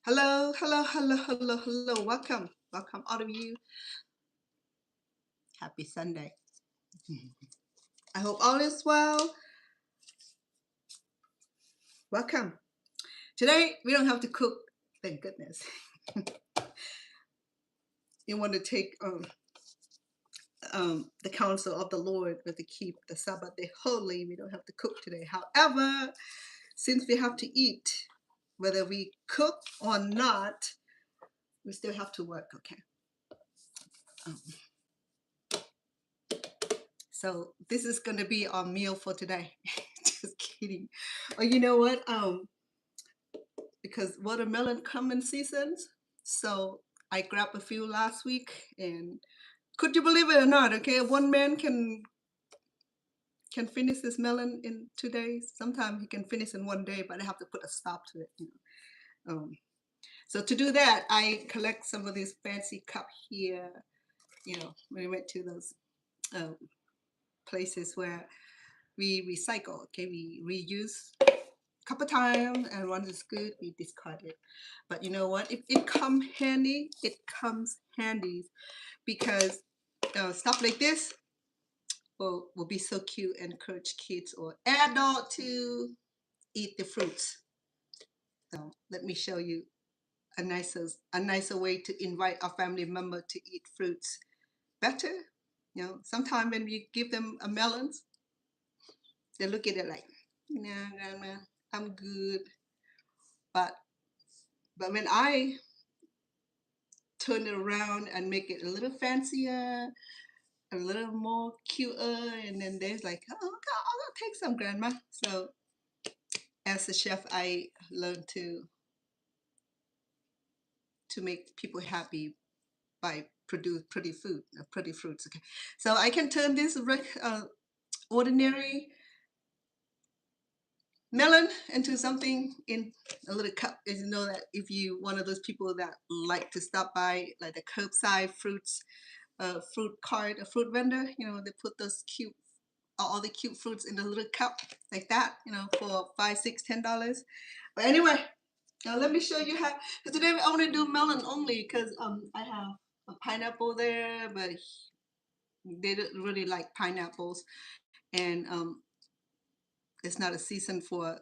Hello, hello, hello, hello, hello. Welcome, welcome, all of you. Happy Sunday. I hope all is well. Welcome. Today, we don't have to cook, thank goodness. You want to take the counsel of the Lord with to keep the Sabbath day holy. We don't have to cook today. However, since we have to eat, whether we cook or not, we still have to work, okay? So this is going to be our meal for today. Just kidding. Or you know what? Because watermelon come in seasons, so I grabbed a few last week, and could you believe it or not? Okay, one man can finish this melon in 2 days. Sometimes he can finish in 1 day, but I have to put a stop to it. So to do that, I collect some of these fancy cup here. You know, when we went to those places where we recycle. Okay, we reuse couple times, and once it's good, we discard it. But you know what? If it comes handy, it comes handy because stuff like this will be so cute and encourage kids or adult to eat the fruits. So let me show you a nicer way to invite our family member to eat fruits better. You know, sometimes when we give them a melons, they look at it like, nah, grandma, I'm good. But when I turn it around and make it a little fancier, a little more cuter, and then there's like, oh, I'll take some, grandma. So as a chef, I learned to make people happy by produce pretty food, pretty fruits. Okay, so I can turn this ordinary melon into something in a little cup. As you know, that if you one of those people that like to stop by like the curbside fruits fruit cart, a fruit vendor, you know, they put those cute all the cute fruits in the little cup like that, you know, for $5, $6, $10. But anyway, now let me show you how. Today I want to do melon only because I have a pineapple there, but they don't really like pineapples, and it's not a season for.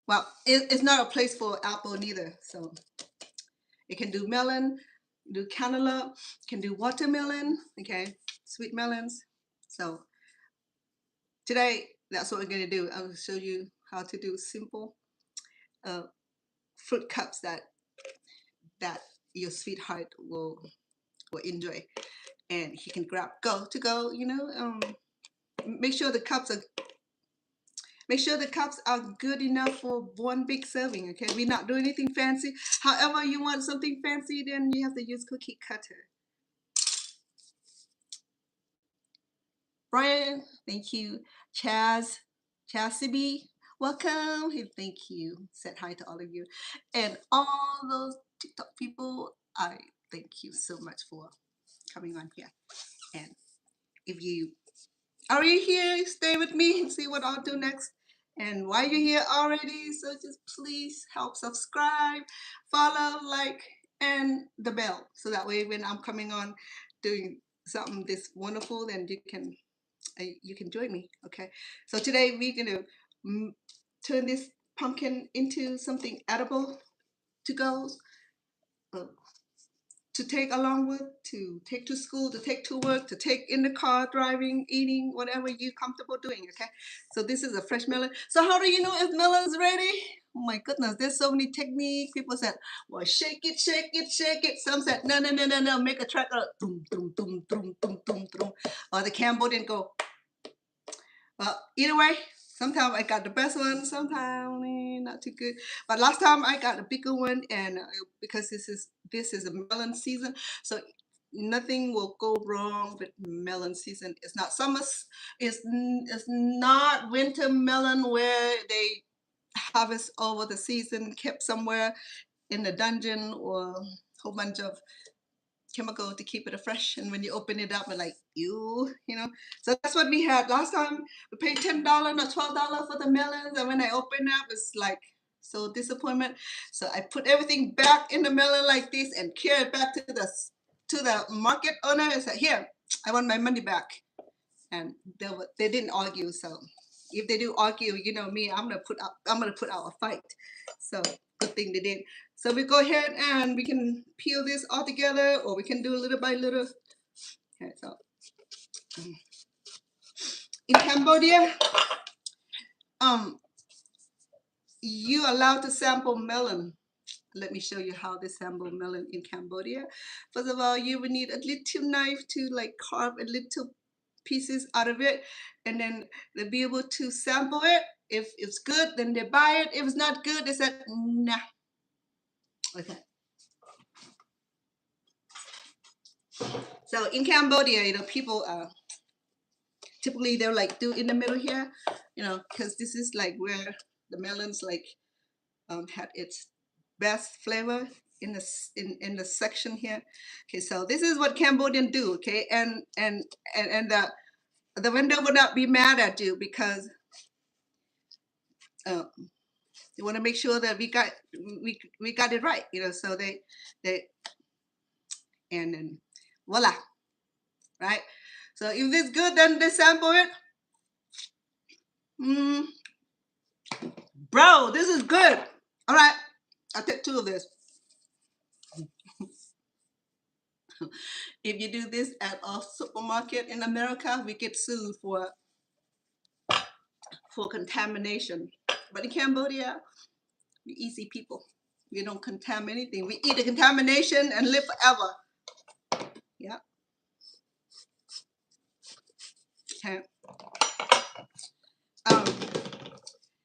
Well, it's not a place for apple neither. So it can do melon, do cantaloupe, can do watermelon, okay, sweet melons. So today, that's what we're going to do. I'll show you how to do simple fruit cups that your sweetheart will enjoy, and he can grab to go. You know, make sure the cups are good enough for one big serving. Okay, we're not doing anything fancy. However, you want something fancy, then you have to use cookie cutter. Brian, thank you. Chasiby, welcome. Thank you. Said hi to all of you. And all those TikTok people, I thank you so much for coming on here. And if you are here, stay with me and see what I'll do next. And while you're here already, so just please help subscribe, follow, like, and the bell. So that way when I'm coming on doing something this wonderful, then you can join me. Okay, so today we're gonna turn this pumpkin into something edible to go, to take along with, to take to school, to take to work, to take in the car, driving, eating, whatever you're comfortable doing. Okay, so this is a fresh melon. So how do you know if melon's ready? Oh my goodness, there's so many techniques. People said, well, shake it, shake it, shake it. Some said, no, no, no, no, no, make a track, boom, boom, boom, boom, boom, boom, boom. Or the Cambodian go. Well, either way, sometimes I got the best one, sometimes not too good. But last time I got a bigger one, and because this is a melon season, so nothing will go wrong with melon season. It's not summer, it's not winter melon where they harvest over the season, kept somewhere in the dungeon, or a whole bunch of chemical to keep it fresh, and when you open it up, it's like, ew, you know. So that's what we had last time. We paid $10 or $12 for the melons, and when I opened up, it's like So disappointment. So I put everything back in the melon like this and carry it back to the market owner and said, here, I want my money back. And they didn't argue. So if they do argue, you know me, I'm gonna put out a fight. So good thing they did. So we go ahead and we can peel this all together, or we can do little by little. Okay, so in Cambodia, you allowed to sample melon. Let me show you how they sample melon in Cambodia. First of all, you would need a little knife to like carve a little pieces out of it, and then they'll be able to sample it. If it's good, then they buy it. If it's not good, they said nah. Okay. So in Cambodia, you know, people typically they're like do in the middle here, you know, because this is like where the melons like had its best flavor in the section here. Okay, so this is what Cambodian do. Okay, and the vendor would not be mad at you because they want to make sure that we got it right, you know. So they and then voila, right? So if it's good, then they sample it. Bro, this is good. All right, I'll take 2 of this. If you do this at a supermarket in America, we get sued for contamination. But in Cambodia, we easy people. We don't contaminate anything. We eat the contamination and live forever. Yeah. Okay.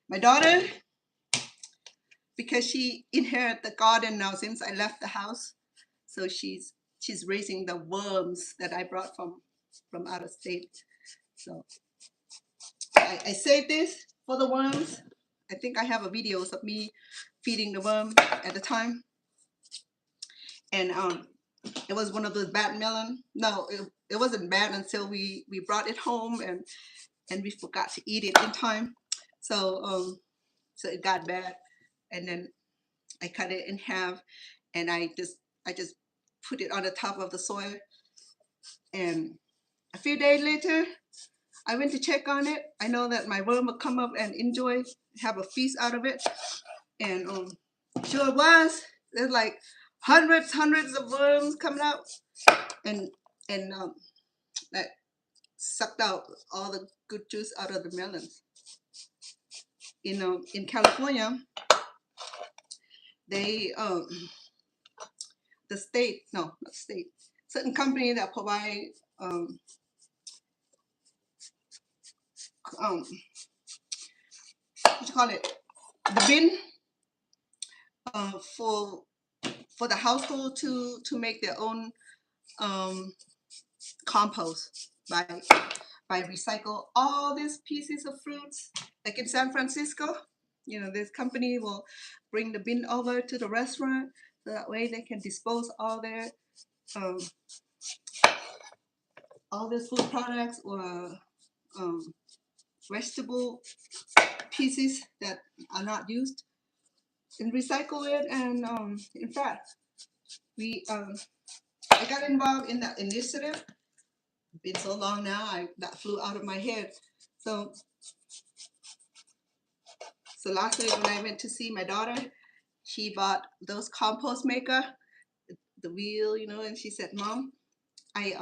My daughter, because she inherited the garden now since I left the house, so she's raising the worms that I brought from out of state. So I saved this for the worms. I think I have a videos of me feeding the worm at the time. And it was one of those bad melon. No, it wasn't bad until we brought it home and we forgot to eat it in time. So so it got bad, and then I cut it in half, and I just put it on the top of the soil. And a few days later, I went to check on it. I know that my worm would come up and enjoy, have a feast out of it. And sure it was. There's like hundreds of worms coming out, and that sucked out all the good juice out of the melons. In California, they the state, no, not state, certain company that provide what you call it, the bin for the household to make their own compost by recycle all these pieces of fruits. Like in San Francisco, you know, this company will bring the bin over to the restaurant, so that way they can dispose um, all these food products or vegetable pieces that are not used, and recycle it. And in fact, we I got involved in that initiative. It's been so long now, that flew out of my head. So last week when I went to see my daughter, she bought those compost maker, the wheel, you know, and she said, "Mom, I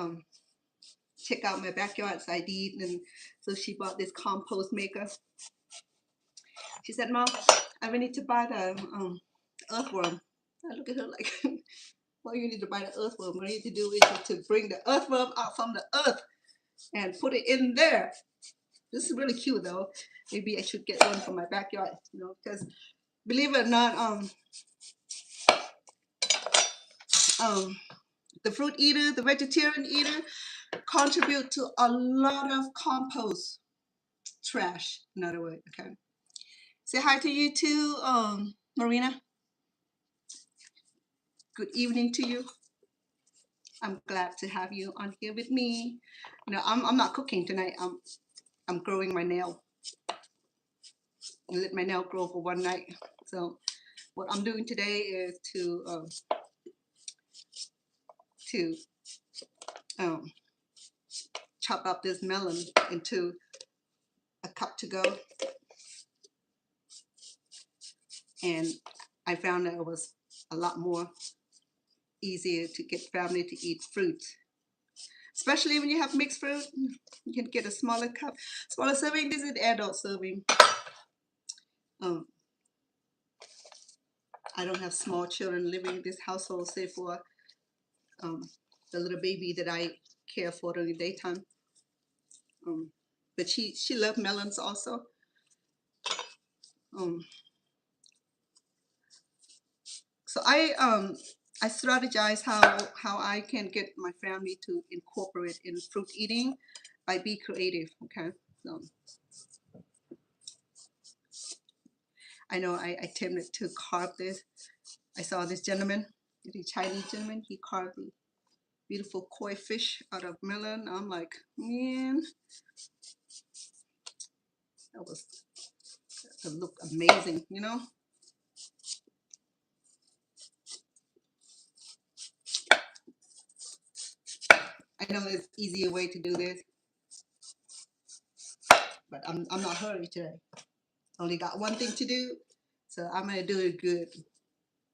check out my backyard." So I did, and so she bought this compost maker. She said, "Mom, I need to buy the earthworm." I look at her like, "Well, you need to buy the earthworm. What you need to do is to bring the earthworm out from the earth and put it in there." This is really cute though. Maybe I should get one for my backyard, you know, because believe it or not, the fruit eater, the vegetarian eater, contribute to a lot of compost trash. In other words, okay. Say hi to you too, Marina. Good evening to you. I'm glad to have you on here with me. You know, I'm not cooking tonight. I'm growing my nail. and let my nail grow for one night. So what I'm doing today is to um, chop up this melon into a cup to go, and I found that it was a lot more easier to get family to eat fruit, especially when you have mixed fruit. You can get a smaller cup, smaller serving. This is the adult serving. um, I don't have small children living in this household, save for um, the little baby that I care for during the daytime. But she loved melons also. So I strategize how I can get my family to incorporate in fruit eating by be creative. Okay, so I know I attempted to carve this. I saw this gentleman, the Chinese gentleman. He carved the beautiful koi fish out of melon. I'm like, man, that look amazing, you know. I know there's easier way to do this, but I'm not hurried today. Only got one thing to do, so I'm gonna do it good.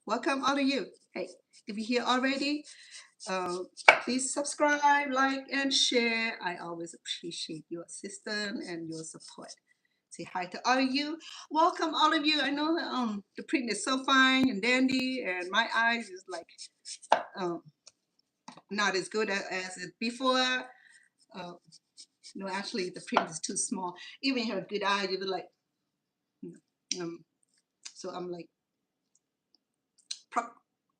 Welcome all of you. Hey, if you're here already, uh, please subscribe, like, and share. I always appreciate your assistance and your support. Say hi to all of you. Welcome all of you. I know that the print is so fine and dandy, and my eyes is like um, not as good as it before. No, actually, the print is too small. Even if you have a good eye, you be like, so I'm like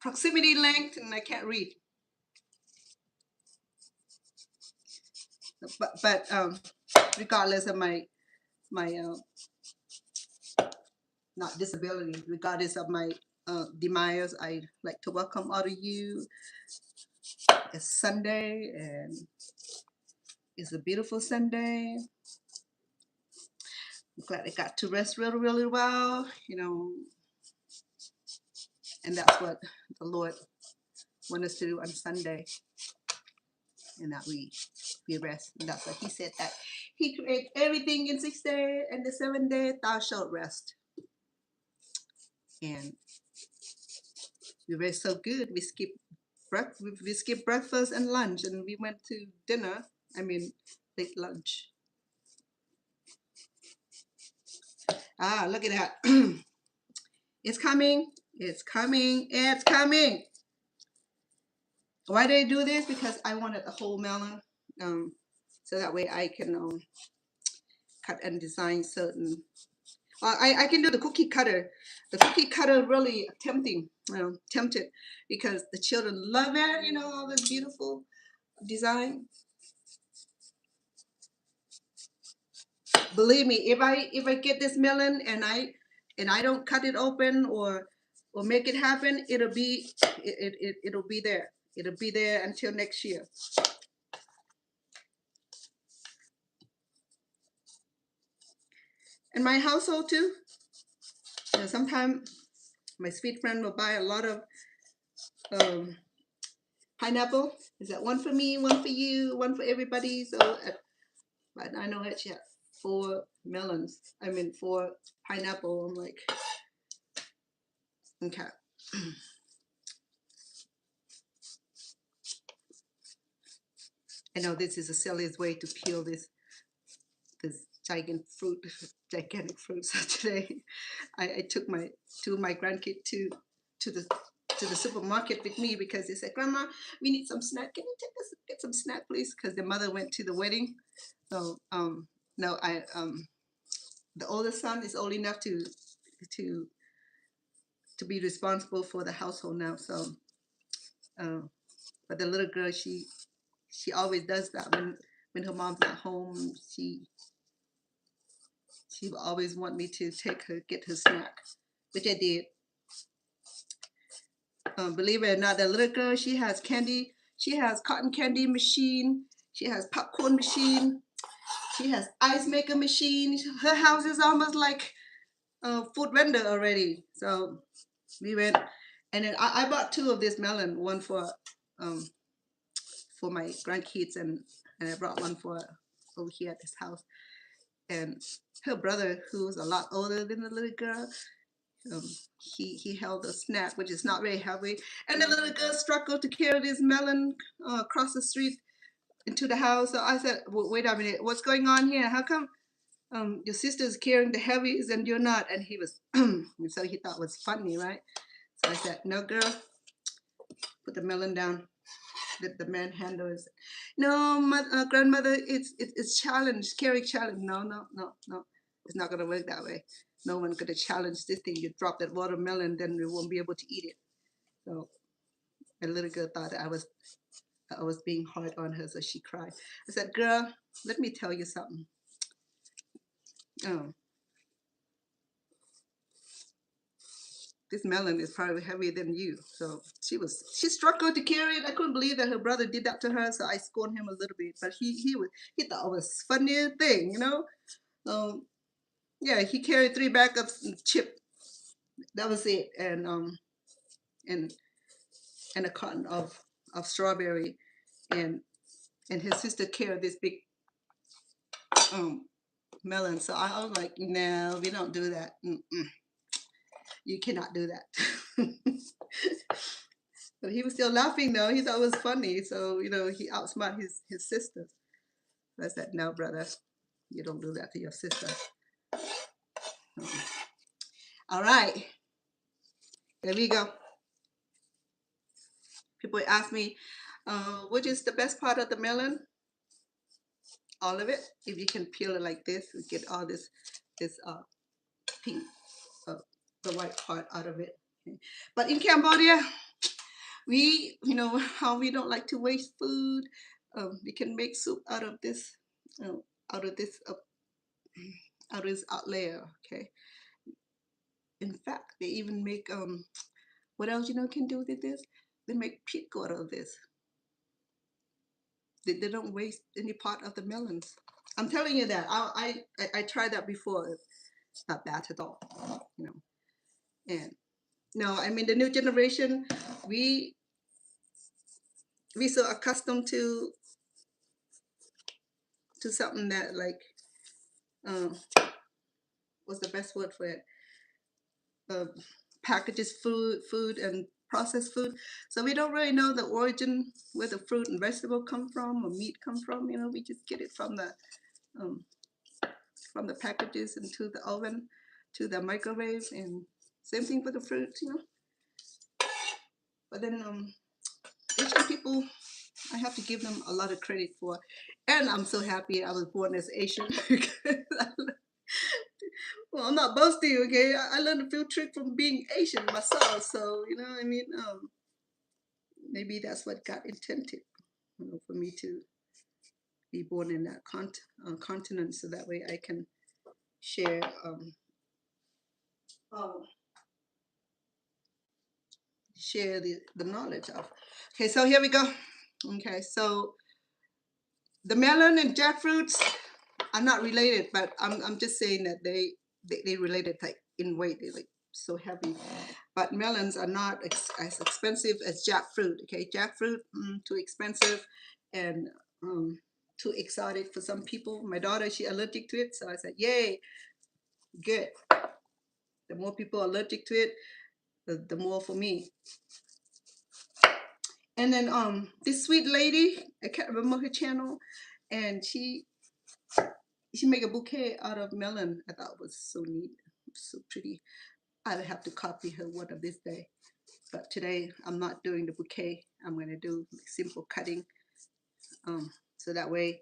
proximity length, and I can't read. But regardless of my not disability, regardless of my demise, I like to welcome all of you. It's Sunday, and it's a beautiful Sunday. I'm glad I got to rest really, really well, you know, and that's what the Lord wants us to do on Sunday, and that we rest. And that's what He said, that He created everything in 6 days, and the 7th day thou shalt rest. And we were so good. We skipped breakfast and lunch, and we went to dinner. I mean, late lunch. Ah, look at that. It's coming. It's coming. It's coming. Why did I do this? Because I wanted a whole melon, so that way I can cut and design certain. I can do the cookie cutter. The cookie cutter really tempted, because the children love it. You know, all this beautiful design. Believe me, if I get this melon and I don't cut it open or make it happen, it'll be there. It'll be there until next year. In my household too, you know, sometimes my sweet friend will buy a lot of pineapple. Is that one for me, one for you, one for everybody? So but I know that she has 4 melons. I mean 4 pineapple. I'm like, okay. I know this is the silliest way to peel this gigantic fruit. So today I took my 2 of my grandkids to the supermarket with me, because they said, Grandma, we need some snack. Can you take us get some snack, please? Because their mother went to the wedding. So no, the oldest son is old enough to be responsible for the household now. So but the little girl, she always does that when her mom's not home. She will always want me to get her snack, which I did. Believe it or not, the little girl, she has candy. She has cotton candy machine. She has popcorn machine. She has ice maker machine. Her house is almost like food vendor already. So we went, and then I bought two of this melon, one um for my grandkids, and I brought one for over here at this house. And her brother, who's a lot older than the little girl, um, he held a snack, which is not very heavy. And the little girl struggled to carry this melon across the street into the house. So I said, wait a minute, what's going on here? How come your sister's carrying the heavies and you're not? And he was, so he thought it was funny, right? So I said, no, girl, put the melon down. The manhandle is, no, grandmother, it's challenge, carry challenge. No, no, no, no, it's not gonna work that way. No one's gonna challenge this thing. You drop that watermelon, then we won't be able to eat it. So a little girl thought I was being hard on her, so she cried. I said, girl, let me tell you something. Oh, this melon is probably heavier than you. So she struggled to carry it. I couldn't believe that her brother did that to her. So I scorned him a little bit, but he thought it was funny thing, you know. Yeah, he carried 3 bags of chip. That was it, and and a carton of strawberry, and his sister carried this big um melon. So I was like, no, we don't do that. You cannot do that. But he was still laughing though. He thought it was funny. So he outsmarted his sisters. I said, no, brother, you don't do that to your sister. All right, there we go. People ask me, which is the best part of the melon? All of it. If you can peel it like this, we get all this pink, uh, the white part out of it. Okay. But in Cambodia, we, how we don't like to waste food. We can make soup out of this, uh, out of this, out of this out layer. Okay. In fact, they even make what else can do with this? They make pico out of this. They don't waste any part of the melons. I'm telling you that. I tried that before. It's not bad at all. And no, I mean the new generation, we so accustomed to something that like um what's the best word for it? Uh, Packages food and processed food. So we don't really know the origin where the fruit and vegetable come from or meat come from. We just get it um, from the packages into the oven to the microwave, and same thing for the fruit. But then Asian people, I have to give them a lot of credit for, and I'm so happy I was born as Asian. Well, I'm not boasting, okay? I learned a few tricks from being Asian myself, so I mean, maybe that's what God intended, for me to be born in that continent, so that way I can share um, share the knowledge of. Okay, so here we go. Okay, so the melon and jackfruits are not related, but I'm just saying that they related like in weight. They're like so heavy. But melons are not as expensive as jackfruit. Okay, jackfruit too expensive and too exotic for some people. My daughter, she allergic to it, so I said, yay, good. The more people are allergic to it, the more for me. And then this sweet lady, I can't remember her channel, and she make a bouquet out of melon. I thought it was so neat, so pretty. I would have to copy her one of this day. But today I'm not doing the bouquet. I'm gonna do simple cutting, so that way,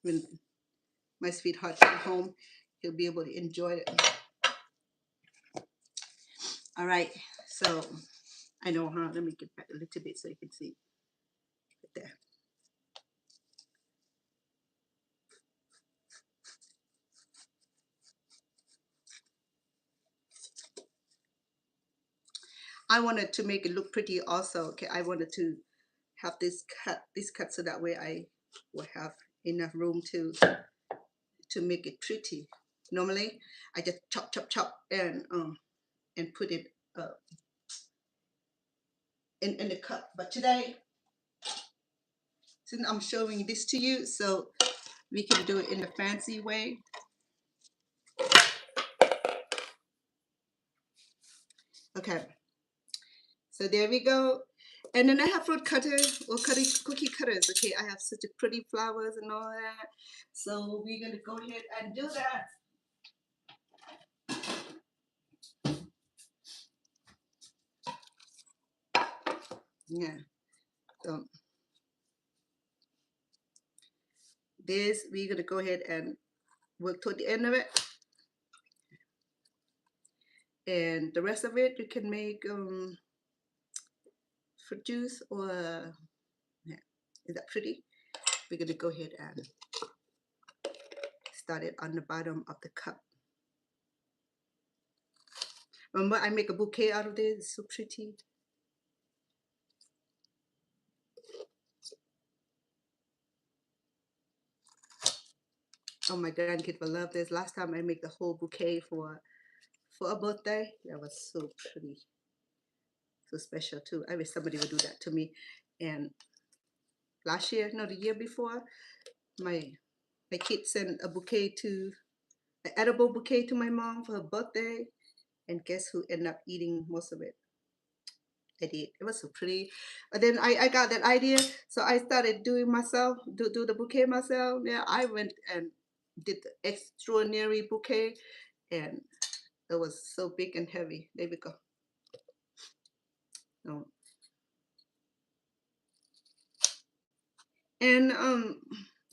when my sweetheart comes home, he'll be able to enjoy it. All right, so I know, huh? Let me get back a little bit so you can see right there. I wanted to make it look pretty also. Okay, I wanted to have this cut so that way I will have enough room to make it pretty. Normally, I just chop and put it in the cup. But today, since I'm showing this to you, so we can do it in the fancy way. Okay, so there we go. And then I have fruit cutters or cookie cutters. Okay, I have such a pretty flowers and all that. So we're gonna go ahead and do that. Yeah. So this we're gonna go ahead and work toward the end of it. And the rest of it you can make fruit juice or yeah. Is that pretty? We're gonna go ahead and start it on the bottom of the cup. Remember, I make a bouquet out of this. It's so pretty. Oh, my grandkid will love this. Last time I made the whole bouquet for a birthday. That was so pretty, so special too. I wish somebody would do that to me. And last year, no, the year before, my kid sent a bouquet to an edible bouquet to my mom for her birthday, and guess who ended up eating most of it? I did. It was so pretty. But then I got that idea, so I started doing myself, do the bouquet myself. Yeah, I went and did the extraordinary bouquet, and it was so big and heavy. There we go. Oh. And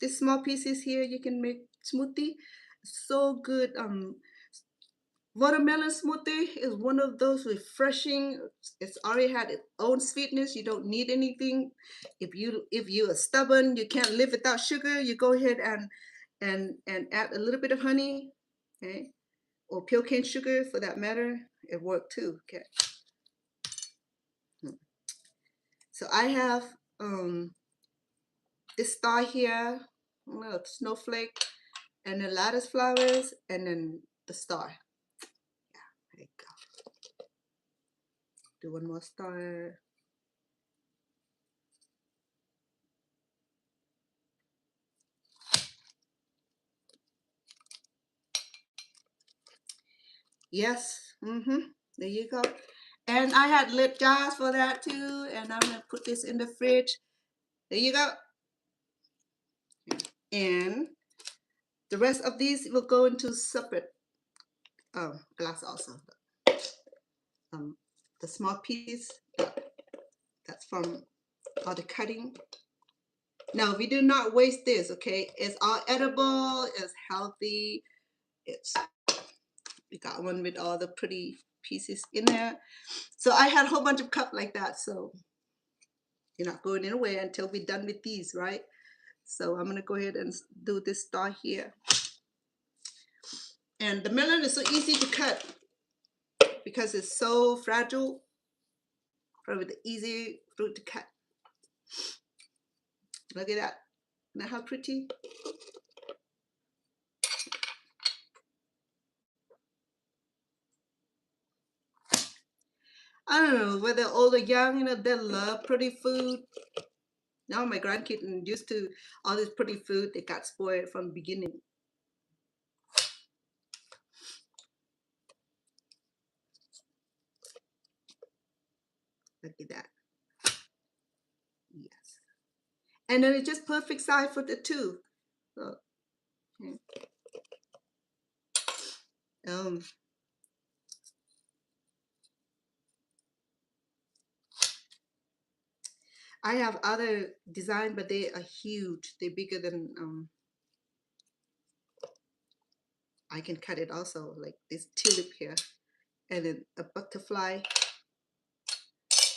these small pieces here, you can make smoothie. So good. Watermelon smoothie is one of those refreshing. It's already had its own sweetness. You don't need anything. If you are stubborn, you can't live without sugar. You go ahead and add a little bit of honey, okay, or pure cane sugar for that matter. It worked too. Okay. So I have this star here, snowflake, and the lattice flowers, and then the star. Yeah, there you go. Do one more star. Yes. There you go. And I had lip jars for that too. And I'm gonna put this in the fridge. There you go. And the rest of these will go into separate glass also. The small piece that's from all the cutting. No, we do not waste this. Okay, it's all edible. It's healthy. It's we got one with all the pretty pieces in there. So I had a whole bunch of cups like that. So you're not going anywhere until we're done with these, right? So I'm gonna go ahead and do this star here. And the melon is so easy to cut because it's so fragile. Probably the easy fruit to cut. Look at that. Isn't that how pretty? I don't know whether old or young, they love pretty food. Now my grandkids used to all this pretty food. They got spoiled from the beginning. Look at that. Yes. And then it's just perfect size for the two. So, okay. I have other design, but they are huge. They're bigger than I can cut it also, like this tulip here, and then a butterfly.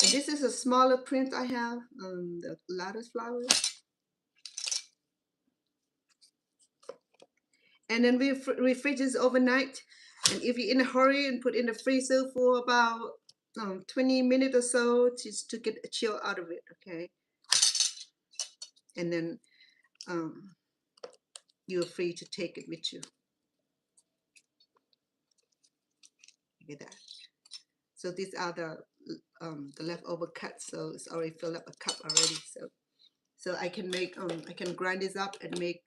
And this is a smaller print I have, the lattice flowers. And then we refrigerator this overnight. And if you're in a hurry, and put in the freezer for about 20 minutes or so, just to get a chill out of it, okay? And then you're free to take it with you. Look at that. So these are the leftover cuts. So it's already filled up a cup already. So I can make I can grind this up and make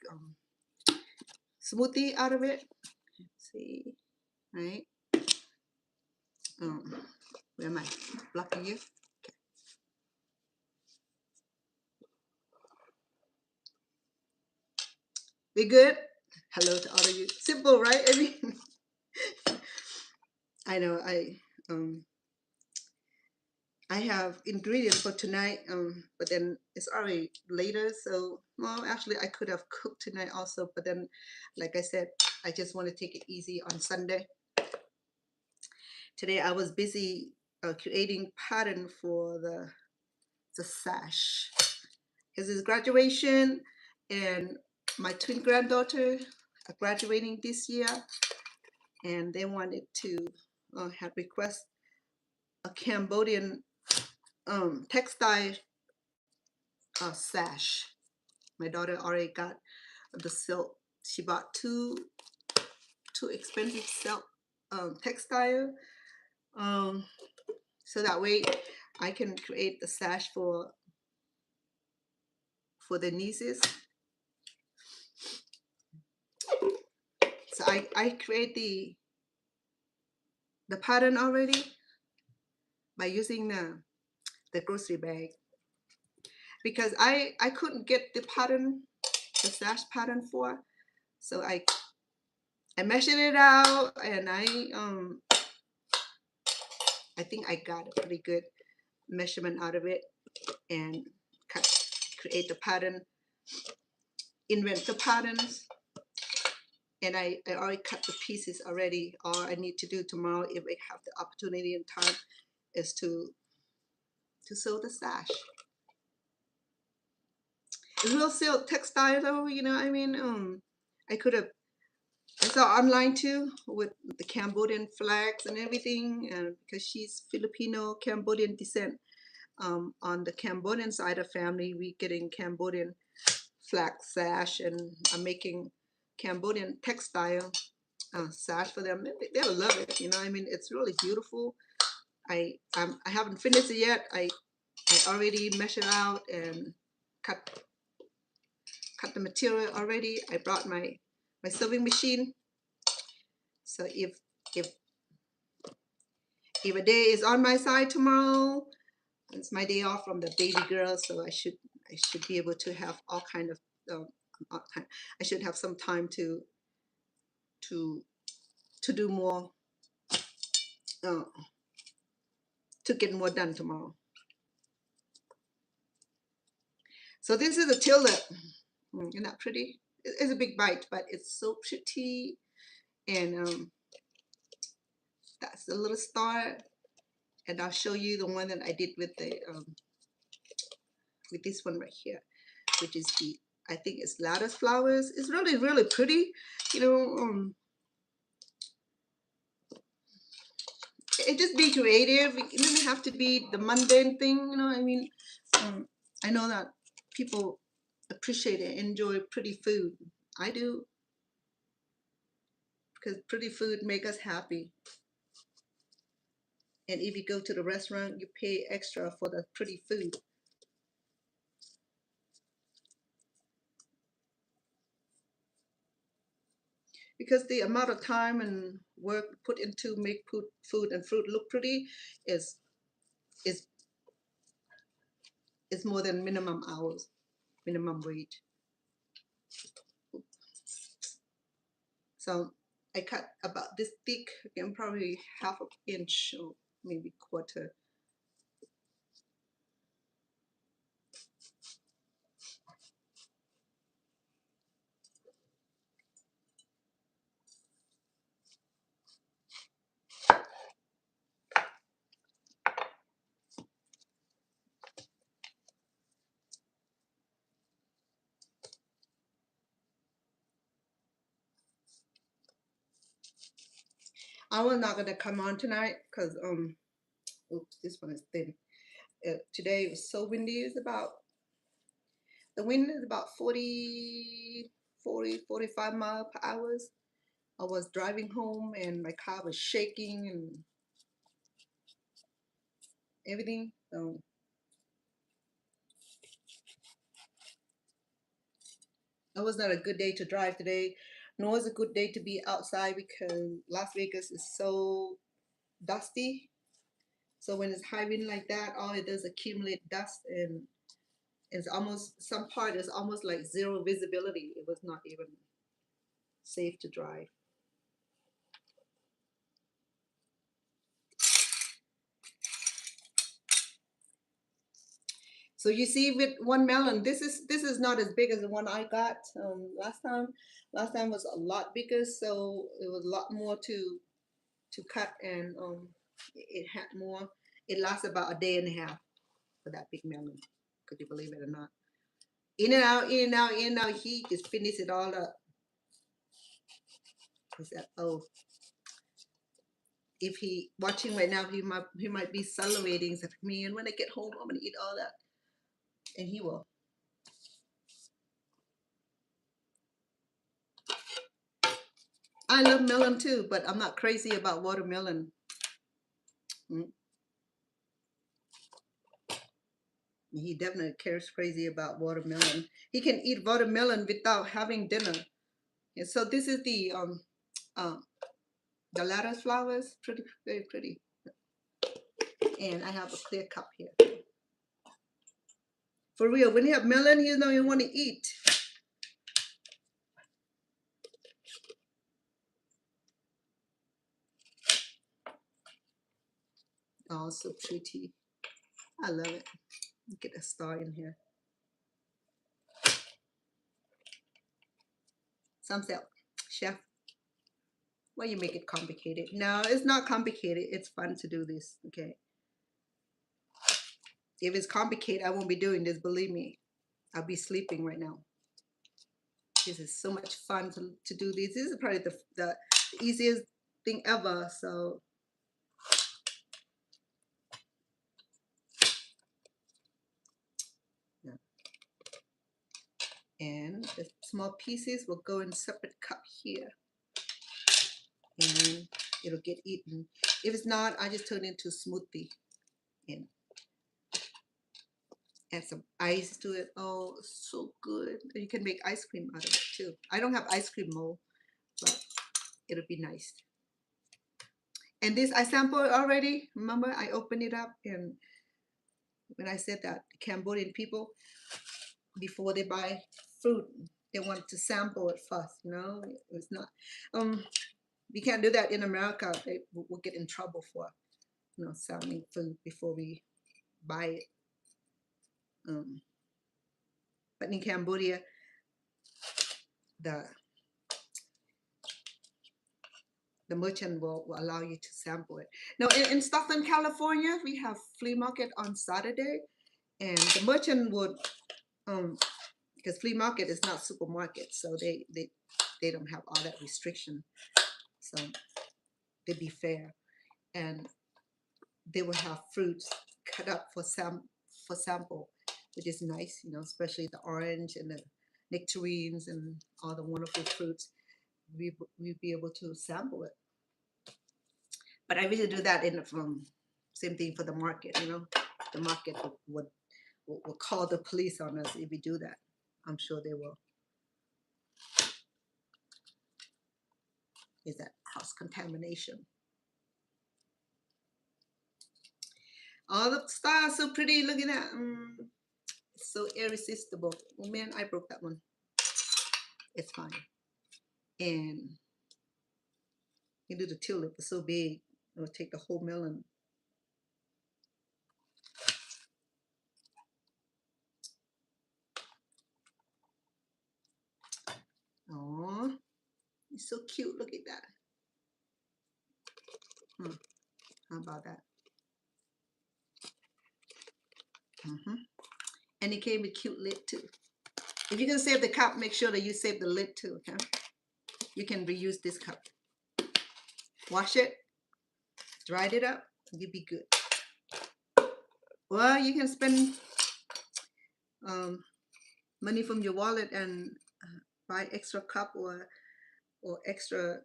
smoothie out of it. Let's see, right? Where am I? Blocking you. Okay. We good? Hello to all of you. Simple, right? I mean, I know I have ingredients for tonight, but then it's already later, so well, actually I could have cooked tonight also, but then, like I said, I just want to take it easy on Sunday. Today I was busy creating pattern for the sash because it's graduation, and my twin granddaughter are graduating this year, and they wanted to have request a Cambodian textile sash. My daughter already got the silk. She bought two expensive silk textile, so that way I can create the sash for the nieces. So I create the pattern already by using the grocery bag, because I couldn't get the pattern, the sash pattern for, so I measured it out, and I think I got a pretty good measurement out of it, and create the pattern, invent the patterns, and I already cut the pieces already. All I need to do tomorrow, if I have the opportunity and time, is to sew the sash. It's real silk textile though, you know. I mean, I could have. I saw online too with the Cambodian flags and everything, and because she's Filipino Cambodian descent, on the Cambodian side of family, we getting Cambodian flag sash, and I'm making Cambodian textile sash for them. They'll love it, you know. I mean, it's really beautiful. I haven't finished it yet. I already measured out and cut the material already. I brought my sewing machine. So if a day is on my side tomorrow, it's my day off from the baby girl, so I should be able to have all kind of I should have some time to do more, to get more done tomorrow. So this is a tilde. Isn't that pretty? It's a big bite, but it's so pretty. And that's the little star. And I'll show you the one that I did with the with this one right here, which is the, I think it's lattice flowers. It's really, really pretty. You know, it just be creative. It doesn't have to be the mundane thing. You know, I mean, I know that people appreciate and enjoy pretty food. I do, because pretty food make us happy. And if you go to the restaurant, you pay extra for the pretty food. Because the amount of time and work put into make food and fruit look pretty is is more than minimum hours, minimum wage. So I cut about this thick, again, probably half an inch or maybe quarter. I was not gonna come on tonight because oops, this one is thin. Today it was so windy. It's about, the wind is about 40, 45 miles per hour I was driving home and my car was shaking and everything. So it was not a good day to drive today, nor is a good day to be outside because Las Vegas is so dusty. So when it's high wind like that, all it does accumulate dust, and it's almost, some part is almost like zero visibility. It was not even safe to drive. So you see, with one melon, this is not as big as the one I got last time. Last time was a lot bigger, so it was a lot more to cut, and it had more. It lasts about a day and a half for that big melon. Could you believe it or not? In and out, in and out, in and out. He just finished it all up. He said, "Oh, if he watching right now, he might be salivating. Said, me, and when I get home, I'm gonna eat all that," and he will. I love melon too, but I'm not crazy about watermelon. Mm. He definitely cares crazy about watermelon. He can eat watermelon without having dinner. And so this is uh, the lettuce flowers, pretty, very pretty. And I have a clear cup here. For real, when you have melon, you know you want to eat. Oh, so pretty. I love it. Get a star in here. Some say, chef, why you make it complicated? No, it's not complicated. It's fun to do this. Okay. If it's complicated, I won't be doing this. Believe me, I'll be sleeping right now. This is so much fun to do this. This is probably the easiest thing ever. So yeah. And the small pieces will go in separate cup here, and it'll get eaten. If it's not, I just turn it into smoothie and add some ice to it. Oh, so good. You can make ice cream out of it too. I don't have ice cream mold, but it'll be nice. And this I sampled already. Remember, I opened it up, and when I said that Cambodian people, before they buy fruit, they want to sample it first. You know, it's not. We can't do that in America. We'll get in trouble for, sampling food before we buy it. But in Cambodia, the merchant will allow you to sample it. Now in Stockton, California, we have flea market on Saturday, and the merchant would, because flea market is not supermarket, so they don't have all that restriction, so they be fair, and they will have fruits cut up for sample, which is nice, especially the orange and the nectarines and all the wonderful fruits. We'll be able to sample it. But I really do that in the same thing for the market. The market will call the police on us if we do that. I'm sure they will. Is that house contamination? All the stars so pretty. Look at that. It's so irresistible. Oh man, I broke that one. It's fine. And you do the tulip. It's so big. It'll take the whole melon. Oh, it's so cute. Look at that. How about that? And it came with cute lid too. If you're gonna save the cup, make sure that you save the lid too, okay? You can reuse this cup. Wash it, dried it up, you'll be good. Well, you can spend money from your wallet and buy extra cup or extra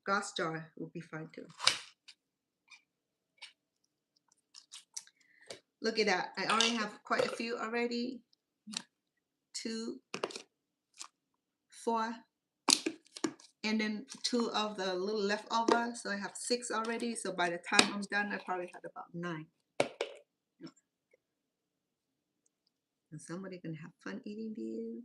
glass jar will be fine too. Look at that. I already have quite a few already. 2, 4, and then 2 of the little leftover. So I have 6 already. So by the time I'm done, I probably had about 9. And somebody gonna have fun eating these.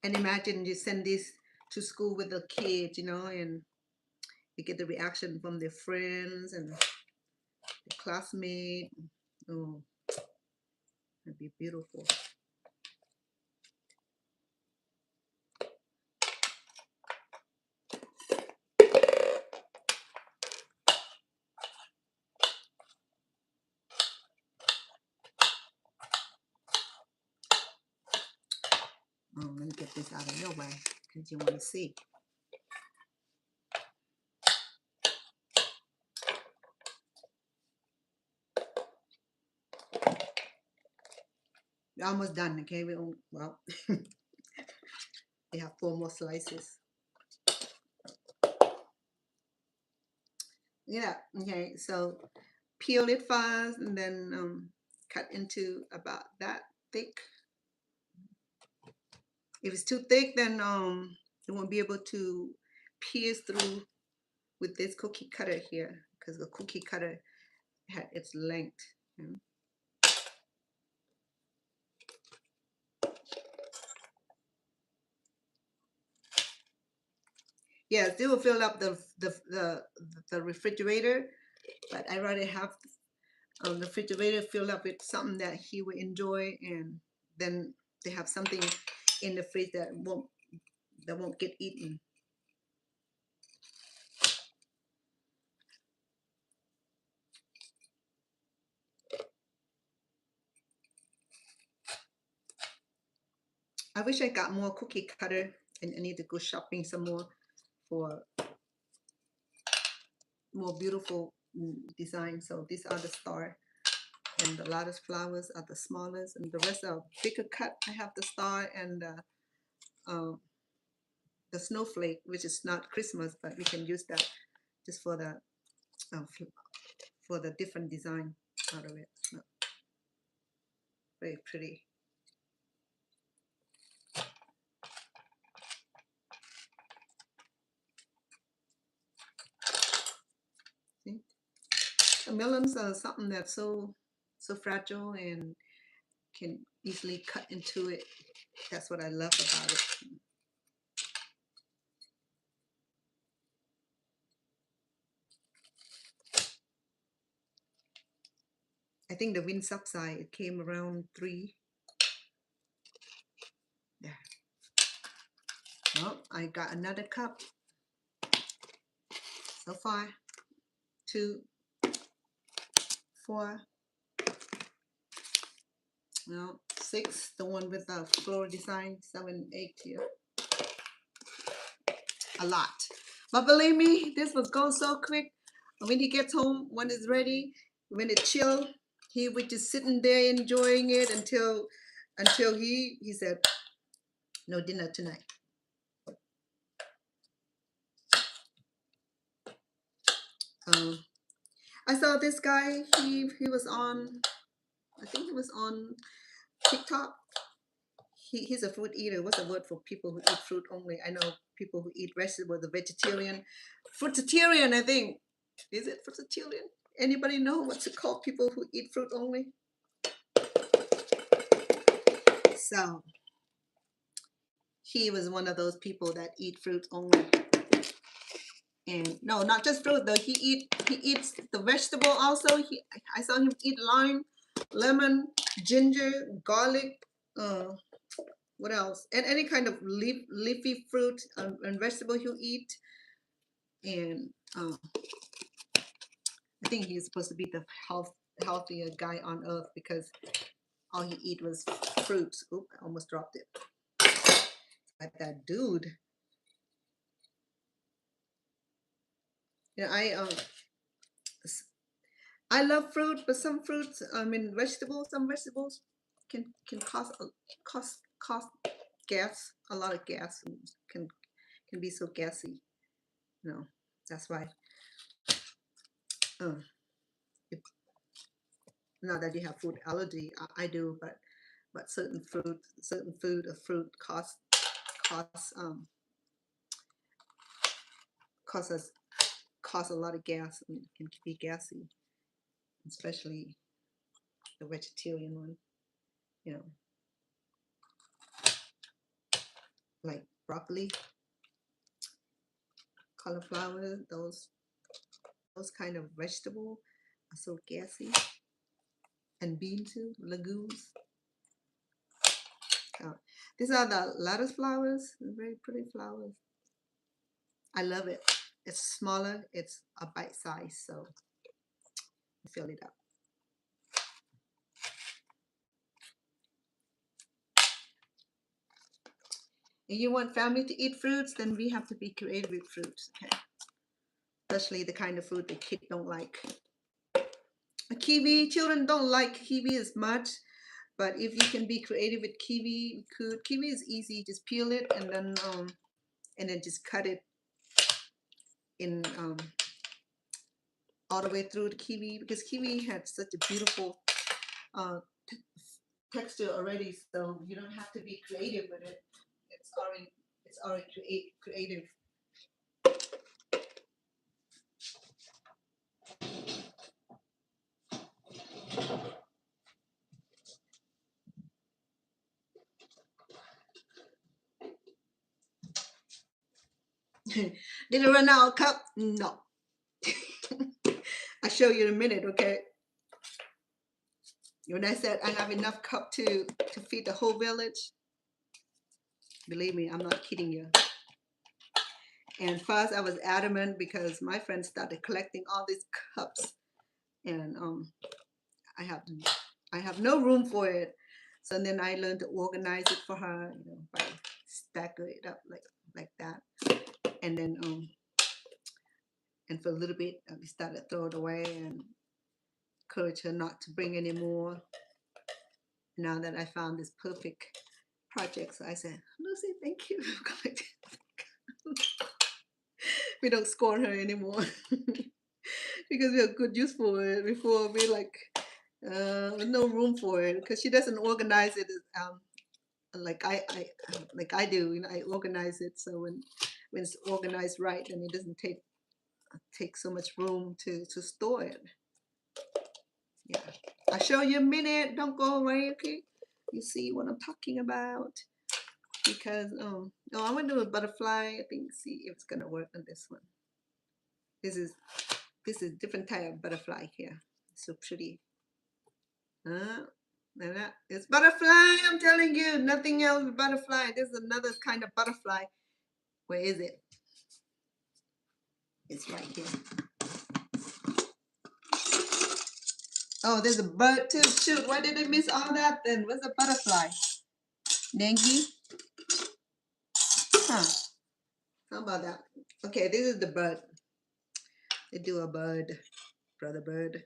And imagine you send this to school with the kids, you know, and you get the reaction from their friends and the classmate. Oh, that'd be beautiful. Oh, let me get this out of your way because you want to see. We're almost done, okay? Well, we have 4 more slices. Yeah, okay, so peel it fast and then cut into about that thick. If it's too thick, then you won't be able to pierce through with this cookie cutter here because the cookie cutter had its length. You know? Yes, they will fill up the refrigerator, but I rather have the refrigerator filled up with something that he will enjoy, and then they have something in the fridge that won't get eaten. I wish I got more cookie cutter, and I need to go shopping some more for more beautiful designs. So these are the star, and the lotus flowers are the smallest, and the rest are bigger cut. I have the star and the snowflake, which is not Christmas, but we can use that just for the different design out of it. So, very pretty. See? The melons are something that's so fragile and can easily cut into it. That's what I love about it. I think the wind subside, it came around 3. There. Well, I got another cup so far. 2, 4, no, 6. The one with the floral design. 7, 8 here. A lot. But believe me, this was go so quick. When he gets home, when it's ready, when it's chill, he was just sitting there enjoying it until he said, no dinner tonight. I saw this guy, he was on, I think he was on TikTok. He's a fruit eater. What's the word for people who eat fruit only? I know people who eat vegetables, the vegetarian. Fruitarian, I think. Is it fruitarian? Anybody know what's it called? People who eat fruit only? So he was one of those people that eat fruit only. And no, not just fruit though. He eats the vegetable also. I saw him eat lime, lemon, ginger, garlic. What else? And any kind of leafy fruit and vegetable he'll eat. And I think he's supposed to be the healthier guy on earth because all he eat was fruits. Oop, I almost dropped it. But that dude. Yeah, I love fruit, but some fruits, I mean vegetables, some vegetables, can cost gas, a lot of gas, and can be so gassy. That's why. Uh, if, not that you have food allergy, I do, but certain food or fruit costs cause us cause a lot of gas and can be gassy, especially the vegetarian one. You know, like broccoli, cauliflower, those kind of vegetable are so gassy, and beans too, legumes. These are the lettuce flowers, very pretty flowers. I love it. It's smaller, it's a bite size, so fill it up. If you want family to eat fruits, then we have to be creative with fruits, okay? Especially the kind of fruit the kids don't like. A kiwi, children don't like kiwi as much, but if you can be creative with kiwi, could. Kiwi is easy, just peel it and then just cut it in all the way through the kiwi, because kiwi had such a beautiful uh, texture already, so you don't have to be creative with it. It's already creative. Did it run out of cup? No. I'll show you in a minute, okay? When I said I have enough cup to feed the whole village, believe me, I'm not kidding you. And first I was adamant because my friends started collecting all these cups, and I have no room for it. So then I learned to organize it for her, by stacking it up like that. And then and for a little bit we started to throw it away and encourage her not to bring any more. Now that I found this perfect project, so I said, Lucy, thank you for collecting. We don't scorn her anymore because we have good use for it. Before we with no room for it, because she doesn't organize it like I do. I organize it, so when it's organized right, then it doesn't take so much room to store it. Yeah, I'll show you a minute. Don't go away, okay? You see what I'm talking about? Because no, I'm gonna do a butterfly. I think, see if it's gonna work on this one. This is different type of butterfly here. So pretty. It's butterfly. I'm telling you, nothing else but butterfly. This is another kind of butterfly. Where is it? It's right here. Oh, there's a bird too. Shoot, why did I miss all that then? Where's the butterfly? Nengi? Huh. How about that? Okay, this is the bird. They do a bird. Brother bird.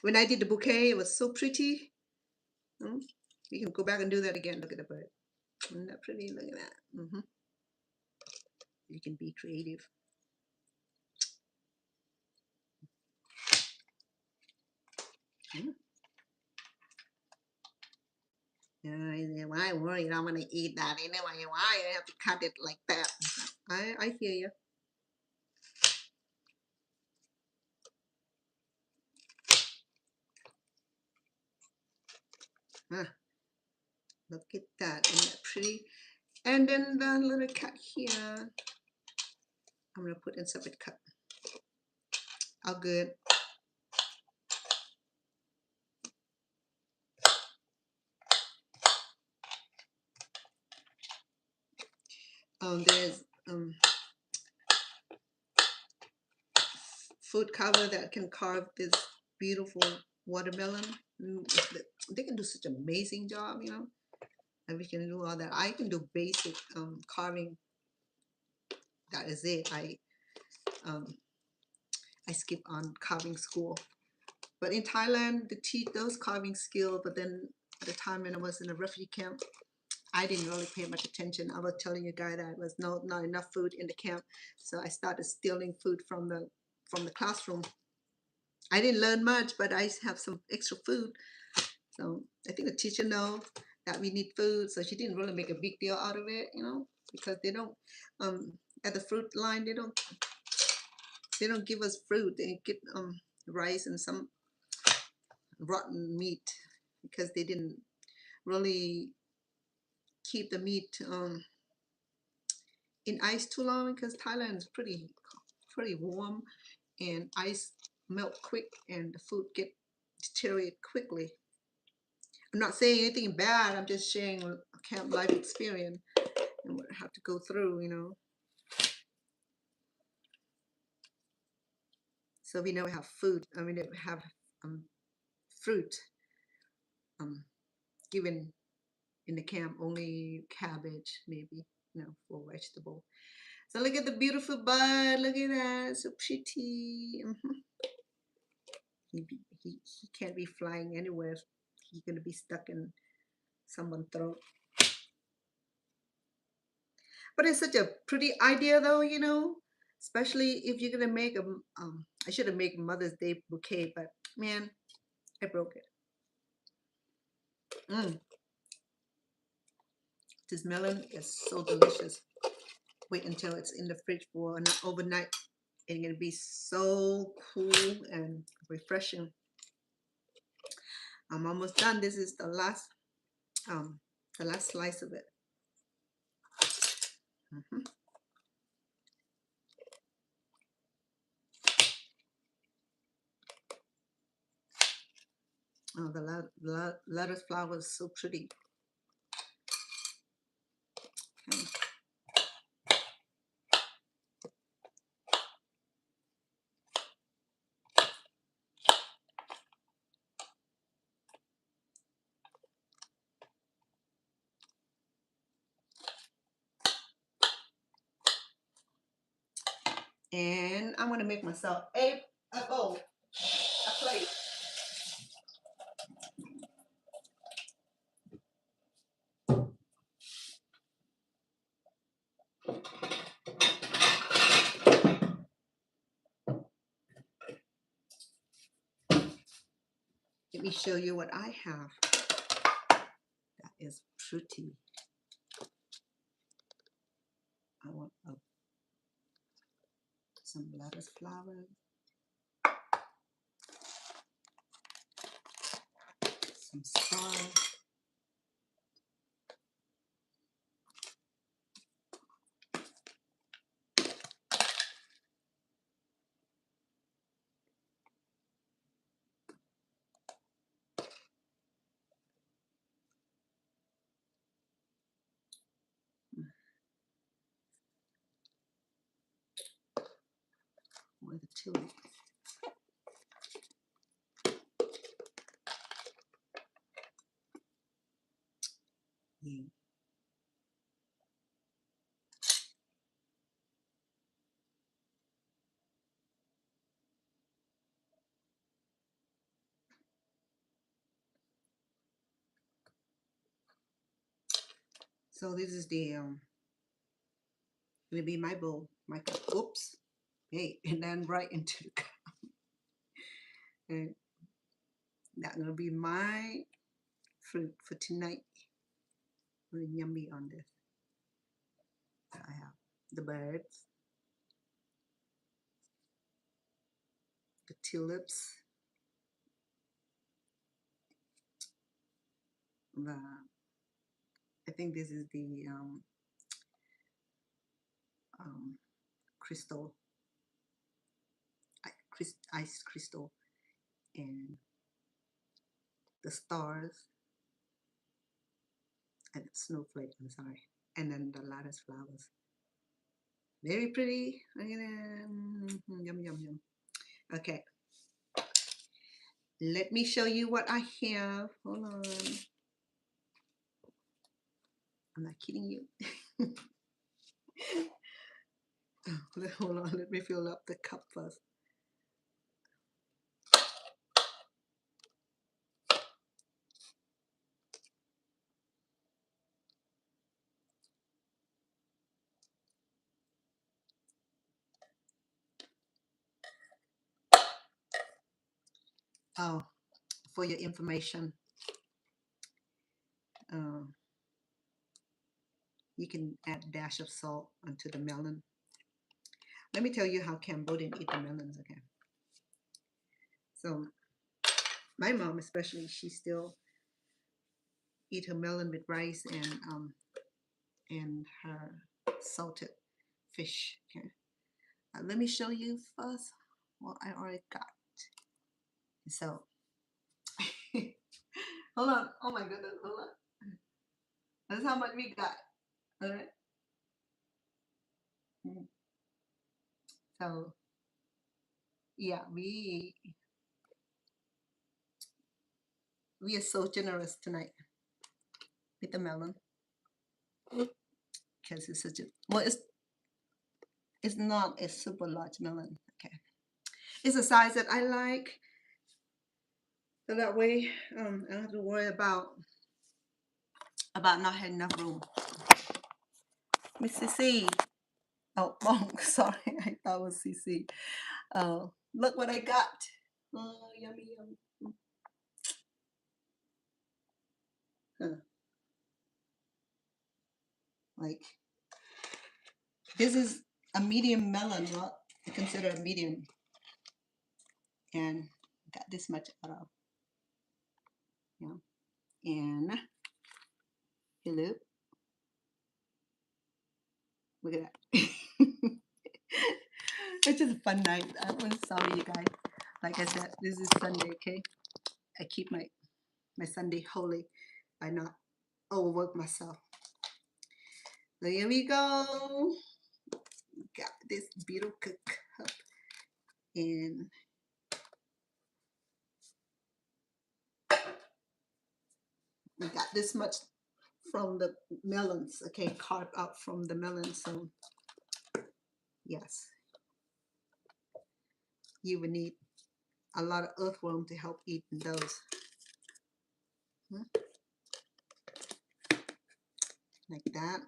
When I did the bouquet, it was so pretty. You can go back and do that again. Look at the bird. Isn't that pretty? Look at that. You can be creative. Why worry? You don't want to eat that anyway. Why you have to cut it like that? I hear you. Look at that. Isn't that pretty? And then the little cut here, I'm gonna put in separate cut. All good. There's food cover that can carve this beautiful watermelon. They can do such an amazing job, and we can do all that. I can do basic carving. That is it. I skip on carving school, But in Thailand, they teach those carving skill. But then at the time when I was in a refugee camp, I didn't really pay much attention. I was telling you guys that was not enough food in the camp, so I started stealing food from the classroom. I didn't learn much, but I have some extra food. So I think the teacher knows that we need food, so she didn't really make a big deal out of it, because they don't at the fruit line they don't give us fruit. They get rice and some rotten meat because they didn't really keep the meat in ice too long because Thailand is pretty warm and ice melt quick and the food get deteriorate quickly. I'm not saying anything bad. I'm just sharing a camp life experience and what I have to go through. So we never have food. I mean, we never have fruit given in the camp. Only cabbage, maybe, for vegetable. So look at the beautiful bud. Look at that, so pretty. He can't be flying anywhere. He's gonna be stuck in someone's throat. But it's such a pretty idea, though. Especially if you're gonna make a. I should have made Mother's Day bouquet, but man, I broke it. This melon is so delicious. Wait until it's in the fridge for an overnight. It's gonna be so cool and refreshing. I'm almost done. This is the last slice of it. Oh, the lettuce flower is so pretty. Okay. And I'm gonna make myself a bowl, a plate. Let me show you what I have. That is pretty. I want some lettuce flowers, some stars. Or the tulip. Yeah. So this is the gonna be my bowl, my cup. Oops. Hey, and then right into the cup. And that's gonna be my fruit for tonight. Really yummy on this. I have the birds, the tulips, the I think this is the crystal ice crystal, and the stars and snowflake. I'm sorry, and then the lattice flowers. Very pretty. Yum yum yum. Okay, let me show you what I have. Hold on. I'm not kidding you. Hold on. Let me fill up the cup first. Oh, for your information, uh, you can add a dash of salt onto the melon. Let me tell you how Cambodian eat the melons. Okay, so my mom especially, she still eat her melon with rice and her salted fish. Okay, let me show you first what I already got. So hold on. Oh my goodness, hold on. That's how much we got. All right. So yeah, we are so generous tonight with the melon because it's such a well, it's not a super large melon. Okay, it's a size that I like. So that way, I don't have to worry about not having enough room. Miss CC. Oh, oh, sorry, I thought it was CC. Look what I got. Oh, yummy, yummy. Huh. Like this is a medium melon, what I consider a medium, and got this much out of, you know. And hello, look at that. It's just a fun night. I'm sorry, you guys. Like I said, this is Sunday, okay? I keep my Sunday holy by not overwork myself. So here we go. Got this beautiful cup, and we got this much from the melons, okay, carved out from the melons. So yes, you would need a lot of earthworm to help eat those. Like that.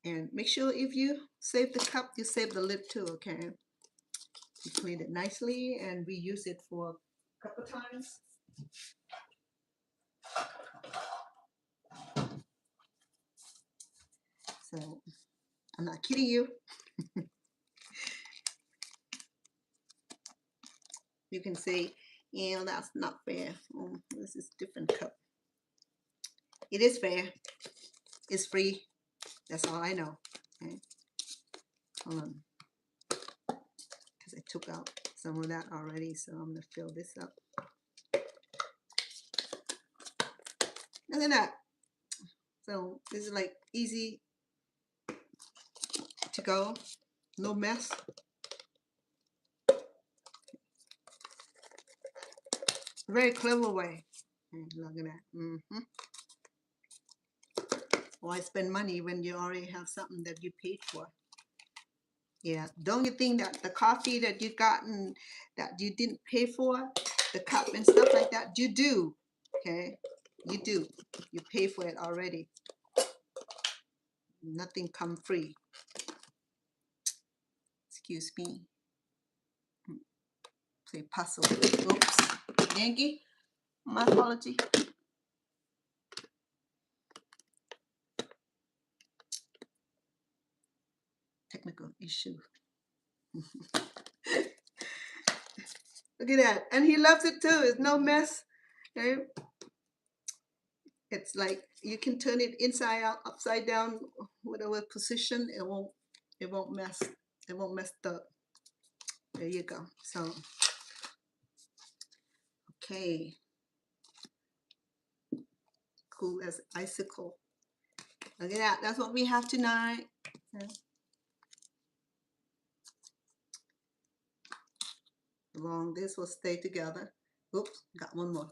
And make sure if you save the cup, you save the lid too, okay? You clean it nicely and we use it for a couple times. So I'm not kidding you. You can say, yeah, that's not fair. Oh, this is different cup. It is fair. It's free. That's all I know. Okay. Hold on. Because I took out some of that already, so I'm gonna fill this up. Look at that. So this is like easy to go. No mess. Very clever way. Look at that. Why spend money when you already have something that you paid for? Yeah, don't you think that the coffee that you gotten that you didn't pay for, the cup and stuff like that, you do, okay? You do. You pay for it already. Nothing come free. Excuse me. Play puzzle. Oops. Yankee, my apology. Technical issue. Look at that. And he loves it too. It's no mess. Okay? It's like you can turn it inside out, upside down, whatever position, it won't mess. It won't mess up. There you go. So okay. Cool as icicle. Look at that. That's what we have tonight. Okay. Long this will stay together. Oops, got one more.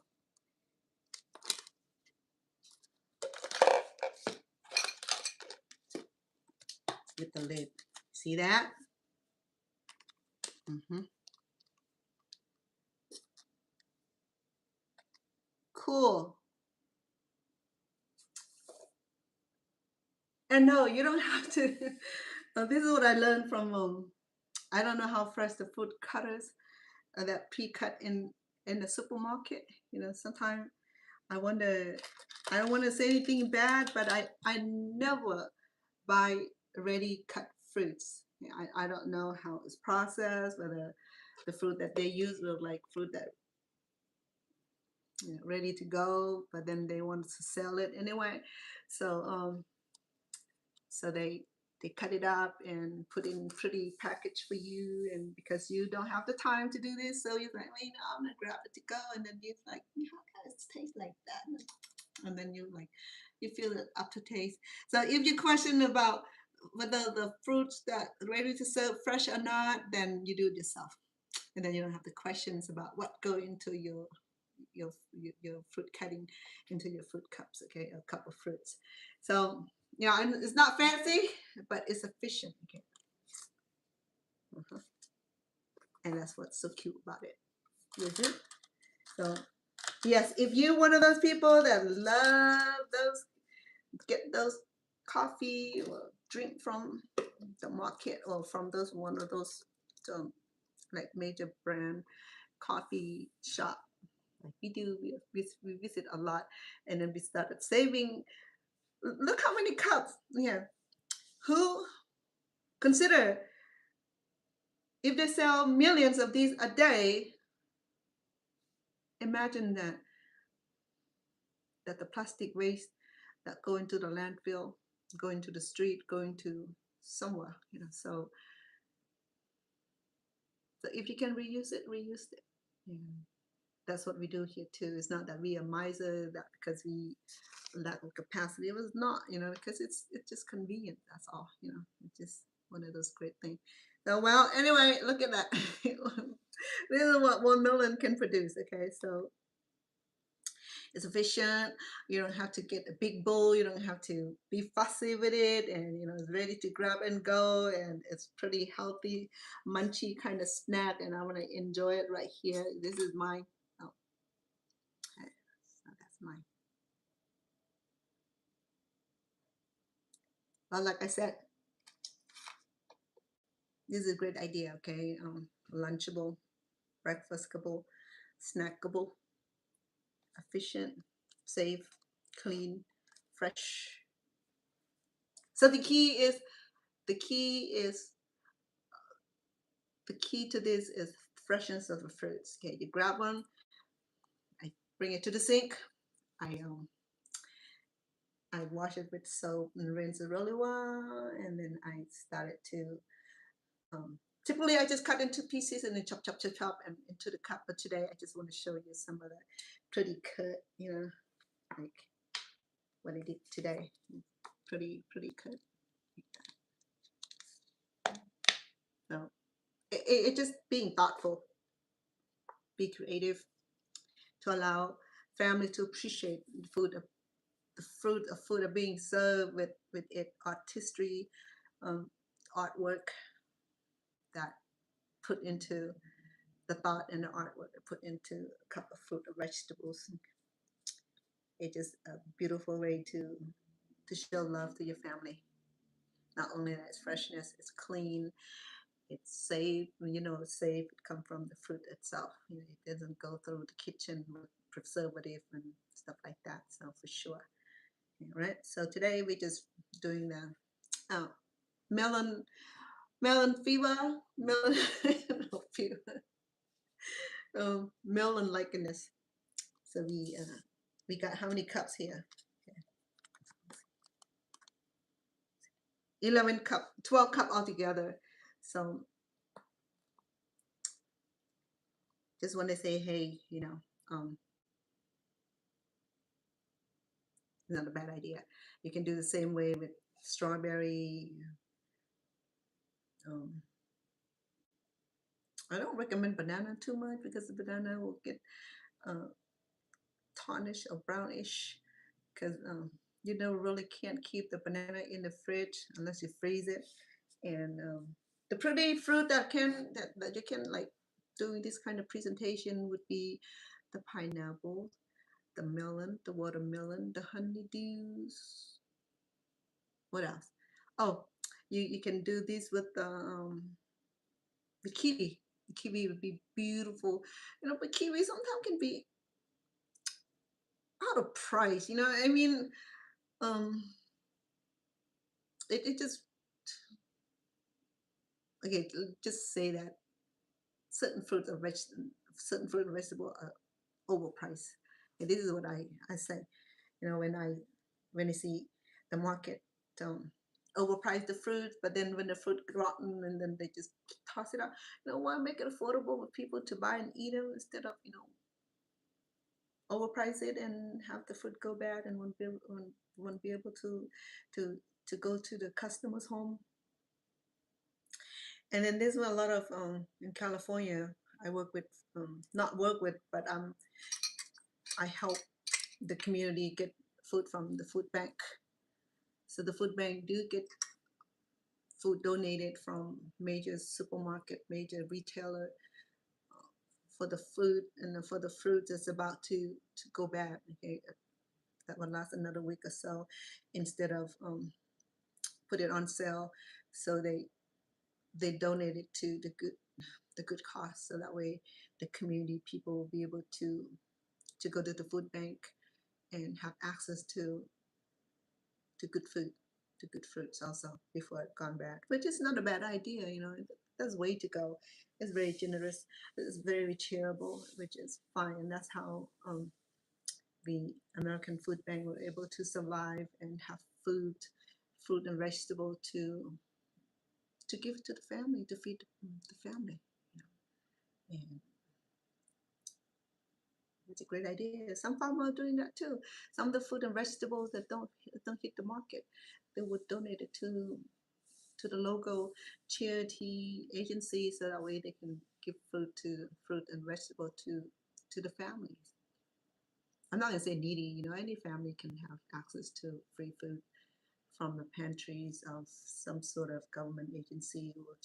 With the lid. See that? Cool. And no, you don't have to. This is what I learned from, I don't know how fresh the food cutters that pre-cut in in the supermarket. You know, sometimes I wonder, I don't want to say anything bad, but I never buy ready cut fruits. Yeah, I don't know how it's processed, whether the fruit that they use was like fruit that, you know, ready to go, but then they want to sell it anyway. So so they cut it up and put in pretty package for you, and because you don't have the time to do this, so you're like, well, you know, I'm gonna grab it to go, and then you're like, how can it taste like that? And then you like, you feel it up to taste. So if you question about whether the fruits that are ready to serve fresh or not, then you do it yourself, and then you don't have the questions about what go into your fruit cutting into your fruit cups. Okay, a cup of fruits. So yeah, and it's not fancy, but it's efficient. Okay. And that's what's so cute about it. Mm-hmm. So yes, if you're one of those people that love those, get those coffee or drink from the market or from those one of those like major brand coffee shop, like we do, we visit a lot, and then we started saving. Look how many cups. Yeah, who consider if they sell millions of these a day, imagine that the plastic waste that go into the landfill, going to the street, going to somewhere, you know. So if you can reuse it, reuse it. Yeah. That's what we do here too. It's not that we are miser, that because we lack of capacity. It was not, you know, because it's just convenient. That's all, you know. It's just one of those great things. So well, anyway, look at that. This is what 1 million can produce. Okay, so it's efficient. You don't have to get a big bowl. You don't have to be fussy with it, and you know it's ready to grab and go, and it's pretty healthy, munchy kind of snack. And I want to enjoy it right here. This is mine. Oh, okay. So that's mine. Well, like I said, this is a great idea. Okay, lunchable, breakfastable, snackable, efficient, safe, clean, fresh. So the key is the key to this is freshness of the fruits. Okay, you grab one, I bring it to the sink, I um I wash it with soap and rinse it really well, and then I started to typically I just cut into pieces and then chop chop chop chop and into the cup. But today I just want to show you some of that pretty cut, you know, like what I did today. Pretty cut. So it just being thoughtful, be creative, to allow family to appreciate the food, the fruit of food are being served with it artistry, um, artwork that put into the thought and the artwork that put into a cup of fruit or vegetables. It's just a beautiful way to show love to your family. Not only that it's freshness, it's clean, it's safe. You know, it's safe. It comes from the fruit itself. You know, it doesn't go through the kitchen with preservative and stuff like that. So for sure. All right. So today we're just doing the uh, melon fever, melon no, fever, melon likeness. So we got how many cups here? Okay. 11 cup, 12 cup altogether. So just want to say, hey, you know, it's not a bad idea. You can do the same way with strawberry. Um, I don't recommend banana too much because the banana will get uh, tarnished or brownish, because you know really can't keep the banana in the fridge unless you freeze it. And the pretty fruit that that you can like doing this kind of presentation would be the pineapple, the melon, the watermelon, the honeydews. What else? Oh, you can do this with the kiwi. Kiwi would be beautiful, but kiwi sometimes can be out of price. I mean, um, it just okay. Just say that certain fruits or certain fruit and vegetable are overpriced. And this is what I say. When I see the market um, overprice the fruit, but then when the fruit rotten and then they just toss it out. Why make it affordable for people to buy and eat them instead of overprice it and have the fruit go bad and won't be able to to go to the customer's home. And then there's a lot of in California. I work with not work with, but I help the community get food from the food bank. So the food bank do get food donated from major supermarket, major retailer for the food and for the fruit that's about to go bad. Okay, that will last another week or so, instead of put it on sale. So they donate it to the good cause. So that way the community people will be able to go to the food bank and have access to good food, to good fruits also before it gone bad, which is not a bad idea. There's way to go. It's very generous. It's very charitable, which is fine. And that's how the American Food Bank were able to survive and have fruit and vegetable to give to the family, to feed the family. And it's a great idea. Some farmers are doing that too. Some of the fruit and vegetables that don't hit the market, they would donate it to the local charity agency, so that way they can give fruit and vegetable to the families. I'm not gonna say needy. Any family can have access to free food from the pantries of some sort of government agency or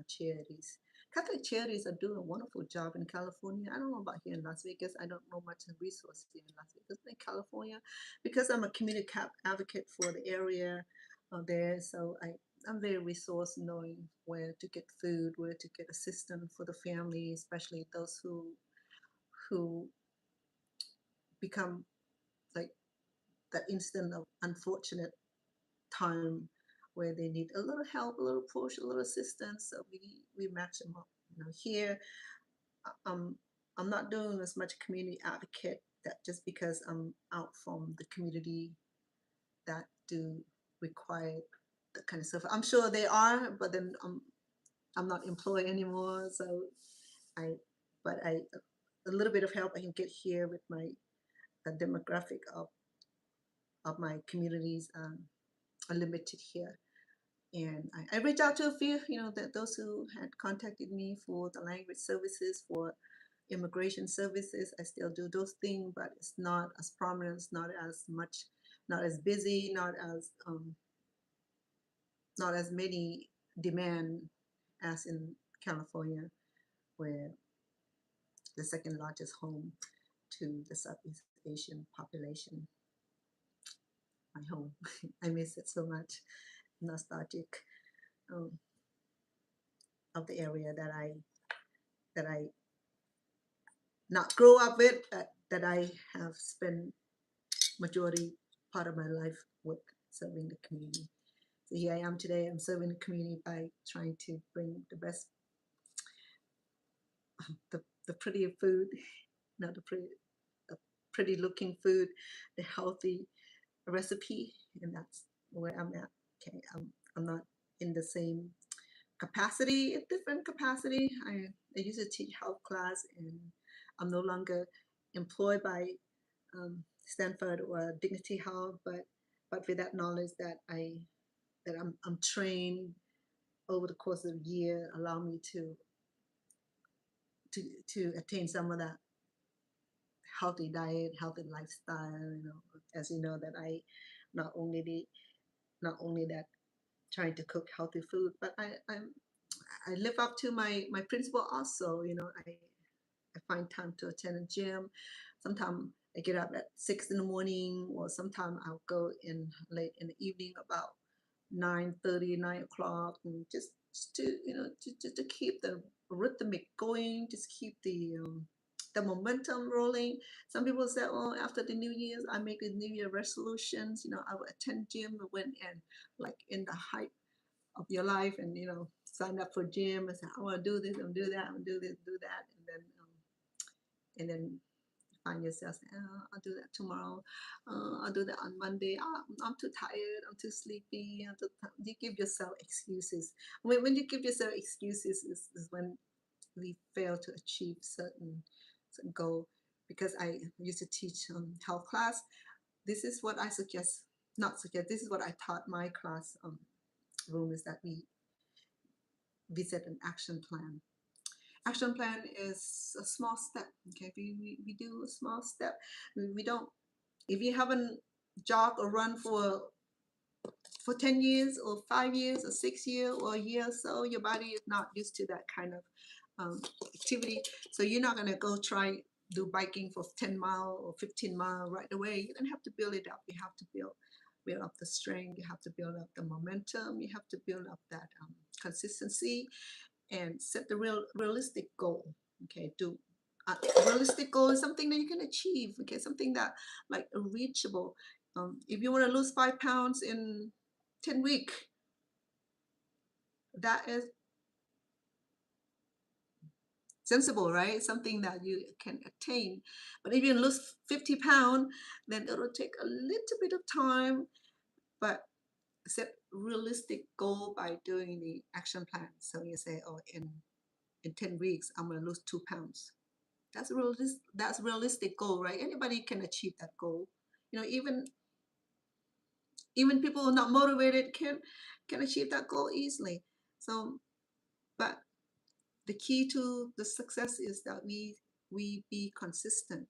charities. Catholic charities are doing a wonderful job in California. I don't know about here in Las Vegas. I don't know much of resources here in Las Vegas. In California, because I'm a community advocate for the area there, so I'm very resource knowing where to get food, where to get assistance for the family, especially those who become like that instant of unfortunate time where they need a little help, a little push, a little assistance. So we match them up. Here I'm I'm not doing as much community advocate, that just because I'm out from the community that do require that kind of stuff. I'm sure they are, but then I'm not employed anymore. So I but I a little bit of help I can get here with my demographic of my communities are limited here. And I reached out to a few, that those who had contacted me for the language services, for immigration services. I still do those things, but it's not as prominent, it's not as much, not as busy, not as many demand as in California, where the second largest home to the Southeast Asian population. My home, I miss it so much. Nostalgic um, of the area that I not grow up with, but that I have spent majority part of my life with, serving the community. So here I am today. I'm serving the community by trying to bring the best, the prettier food, not the pretty looking food, the healthy recipe, and that's where I'm at. Okay, I'm not in the same capacity, a different capacity. I used to teach health class, and I'm no longer employed by Stanford or Dignity Health, but with that knowledge that I'm trained over the course of a year, allow me to attain some of that healthy diet, healthy lifestyle. As you know, that I not only the not only that trying to cook healthy food, but I live up to my principle also. I find time to attend a gym. Sometimes I get up at 6 in the morning, or sometimes I'll go in late in the evening, about 9:30, 9 o'clock, and just to just to keep the rhythmic going, just keep the momentum rolling. Some people say, oh, after the New Year's, I make the New Year resolutions. I will attend gym when and like in the height of your life, and sign up for gym and say, I want to do this, and do that, and do this, do that, and then find yourself saying, oh, I'll do that tomorrow. I'll do that on Monday. I'm too tired. I'm too sleepy. You give yourself excuses. When you give yourself excuses is when we fail to achieve certain goal. Because I used to teach health class. This is what I suggest, not suggest, this is what I taught my class room, is that we set an action plan. Action plan is a small step. Okay, we do a small step. We don't, if you haven't jogged or run for 10 years or 5 years or 6 years or a year or so, your body is not used to that kind of activity. So you're not going to go try do biking for 10 mile or 15 mile right away. You're going to have to build it up. You have to build up the strength. You have to build up the momentum. You have to build up that consistency, and set the realistic goal. Okay, do realistic goal is something that you can achieve. Okay, something that like reachable. If you want to lose 5 pounds in 10 weeks, that is sensible, right? Something that you can attain. But if you lose 50 pounds, then it'll take a little bit of time, but set realistic goal by doing the action plan. So you say, oh, in 10 weeks, I'm going to lose 2 pounds. That's realistic goal, right? Anybody can achieve that goal. Even people who are not motivated can achieve that goal easily. So, but the key to the success is that we be consistent.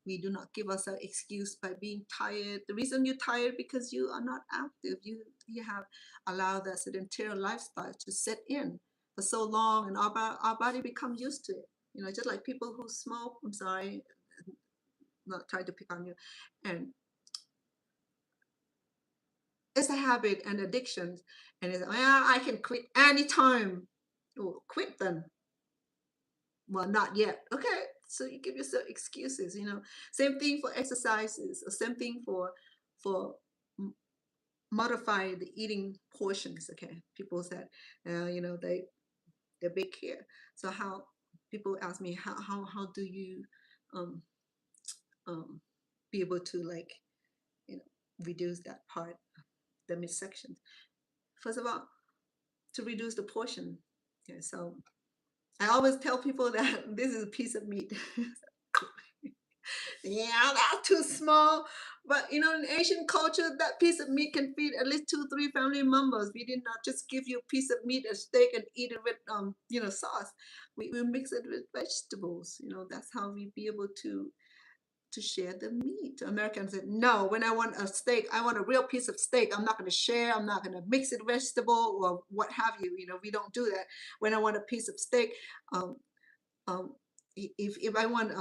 We do not give ourselves excuse by being tired. The reason you're tired because you are not active. You have allowed that sedentary lifestyle to set in for so long, and our body become used to it. Just like people who smoke. I'm sorry, not trying to pick on you, and it's a habit and addiction, and it's, well, I can quit anytime. Oh, quit then. Well, not yet. Okay, so you give yourself excuses. Same thing for exercises, or same thing for modify the eating portions. Okay, people said, they're big here. So how people ask me, how do you um, um, be able to, like, reduce that part, the midsection? First of all, to reduce the portion. Okay, so I always tell people that this is a piece of meat. Yeah, that's too small. But in Asian culture, that piece of meat can feed at least 2, 3 family members. We did not just give you a piece of meat, a steak, and eat it with sauce. We mix it with vegetables. That's how we be able to share the meat. Americans said, no, when I want a steak, I want a real piece of steak. I'm not going to share. I'm not going to mix it vegetable or what have you. We don't do that. When I want a piece of steak, um, um, if I want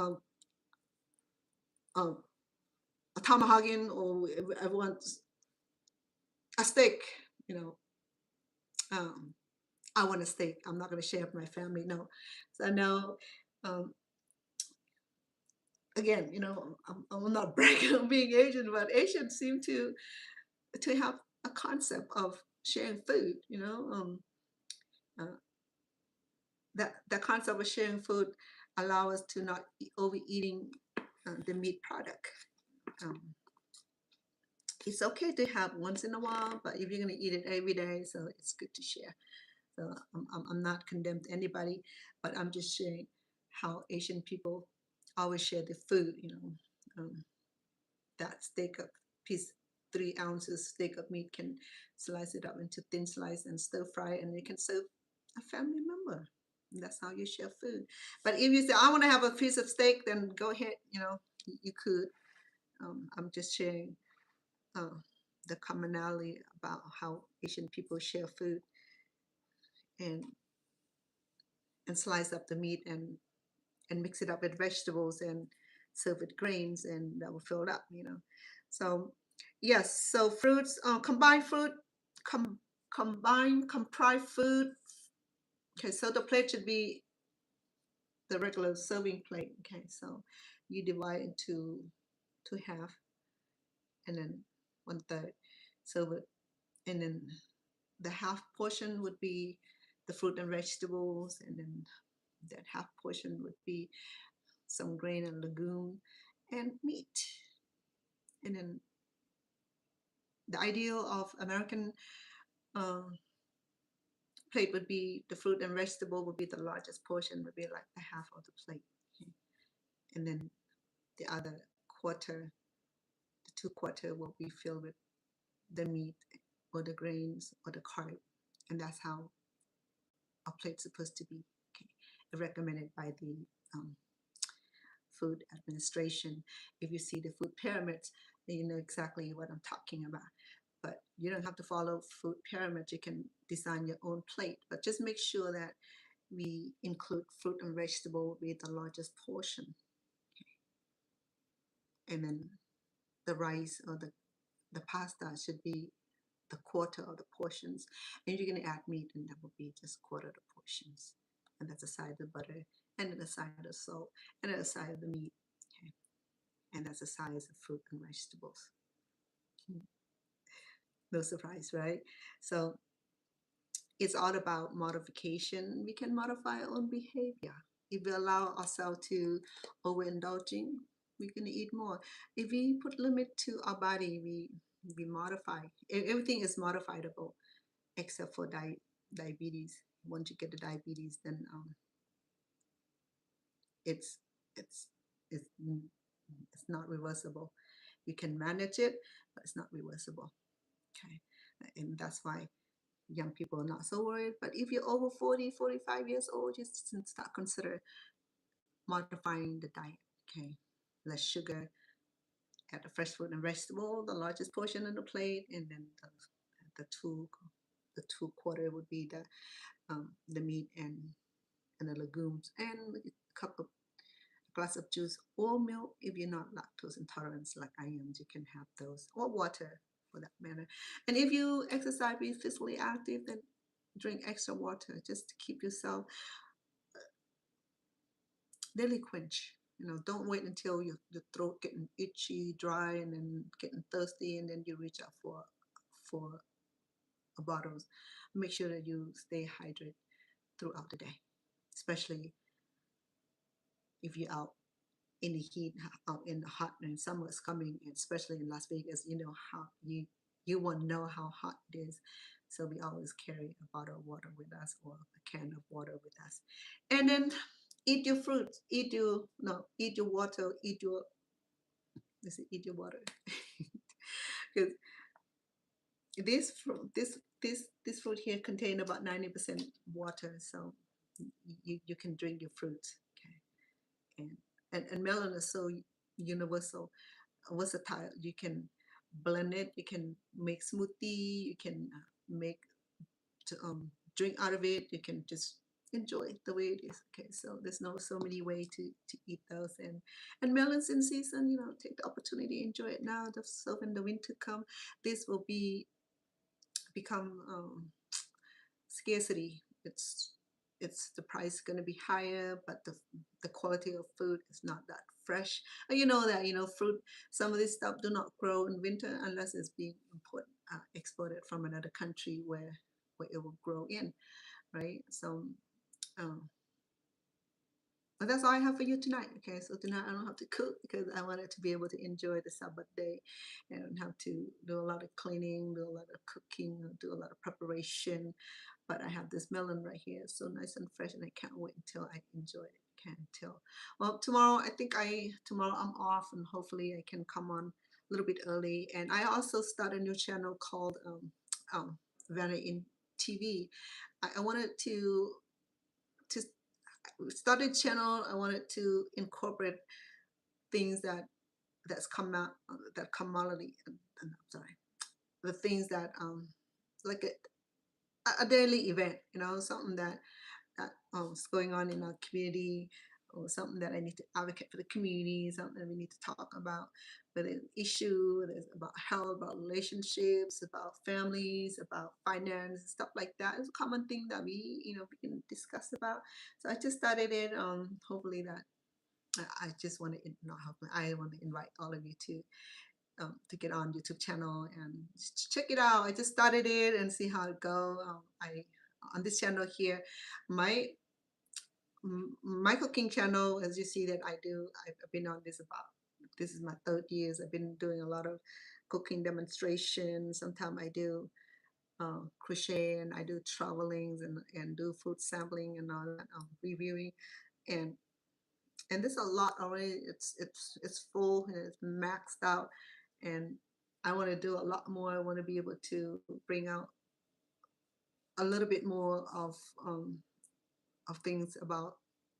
um, a tomahawk, or if I want a steak, you know, um, I want a steak. I'm not going to share with my family. No. So no, um, again, I'm not bragging on being Asian, but Asians seem to have a concept of sharing food. Uh, that concept of sharing food allow us to not overeating the meat product. Um, it's okay to have once in a while, but if you're going to eat it every day, so it's good to share. So I'm not condemning anybody, but I'm just sharing how Asian people always share the food. That steak of piece, 3 ounces steak of meat, can slice it up into thin slice and stir fry, and you can serve a family member. And that's how you share food. But if you say, I want to have a piece of steak, then go ahead. You could. I'm just sharing the commonality about how Asian people share food, and slice up the meat, and mix it up with vegetables, and serve with grains, and that will fill it up. So yes, so fruits, combined fruit, combined comprise food. Okay, so the plate should be the regular serving plate. Okay, so you divide into half, and then one third. So and then the half portion would be the fruit and vegetables, and then that half portion would be some grain and legume and meat. And then the ideal of American uh, plate would be the fruit and vegetable would be the largest portion, would be like the half of the plate. Okay. And then the other quarter, the two quarter will be filled with the meat or the grains or the carb. And that's how a plate's supposed to be. Okay. Recommended by the um, Food Administration. If you see the food pyramids, then you know exactly what I'm talking about. But you don't have to follow food pyramids. You can design your own plate. But just make sure that we include fruit and vegetable with the largest portion. And then the rice or the pasta should be the quarter of the portions. And you're going to add meat, and that will be just quarter of the portions. And that's the side of the butter, and then the side of the salt, and then the side of the meat. Okay. And that's the size of fruit and vegetables. No surprise, right? So it's all about modification. We can modify our own behavior. If we allow ourselves to overindulging, we're going to eat more. If we put limit to our body, we modify. Everything is modifiable except for diabetes. Once you get the diabetes, then it's it's it's it's not reversible. You can manage it, but it's not reversible. Okay, and that's why young people are not so worried. But if you're over 40, 45 years old, just start consider modifying the diet. Okay, less sugar, add the fresh fruit and vegetable, the largest portion on the plate, and then the two quarter would be the meat and the legumes, and a cup of a glass of juice or milk. If you're not lactose intolerant like I am, you can have those, or water for that matter. And if you exercise, be physically active, then drink extra water just to keep yourself daily quench. Don't wait until your throat getting itchy, dry, and then getting thirsty, and then you reach out for a bottles. Make sure that you stay hydrated throughout the day, especially if you're out in the heat, out in the hot, and summer is coming, and especially in Las Vegas. You know how you want to know how hot it is. So we always carry a bottle of water with us, or a can of water with us. And then eat your fruits, eat your no, eat your water, eat your water. Because this fruit here contain about 90% water, so you can drink your fruits. Okay. And melon is so universal, versatile. You can blend it, you can make smoothie, you can make to drink out of it, you can just enjoy it the way it is. Okay, so there's no so many ways to eat those. And melons in season, take the opportunity, enjoy it now. So when the winter come, this will become scarcity. It's the price is going to be higher, but the quality of food is not that fresh. And you know that fruit, some of this stuff do not grow in winter unless it's being exported from another country where it will grow in, right? So um, but that's all I have for you tonight. Okay, so tonight I don't have to cook because I wanted to be able to enjoy the Sabbath day. I don't have to do a lot of cleaning, do a lot of cooking, do a lot of preparation. But I have this melon right here, so nice and fresh, and I can't wait until I enjoy it. Can't tell. Well, tomorrow I'm off, and hopefully I can come on a little bit early. And I also start a new channel called Vanna in TV. I wanted to start a channel. I wanted to incorporate things that's come out that commodity. I'm sorry, the things that like a daily event, something that is going on in our community. or something that I need to advocate for the community, something that we need to talk about, whether it's issue, whether it's about health, about relationships, about families, about finance, stuff like that. It's a common thing that we can discuss about. So I just started it. Hopefully that I just want to not hopefully I want to invite all of you to get on YouTube channel and check it out. I just started it and see how it go. I on this channel here, my my cooking channel, as you see that I've been on this is my third years. I've been doing a lot of cooking demonstrations. Sometimes I do crochet and I do travelings and do food sampling and all that, reviewing and there's a lot already. It's full and it's maxed out, and I want to do a lot more. I want to be able to bring out a little bit more of things about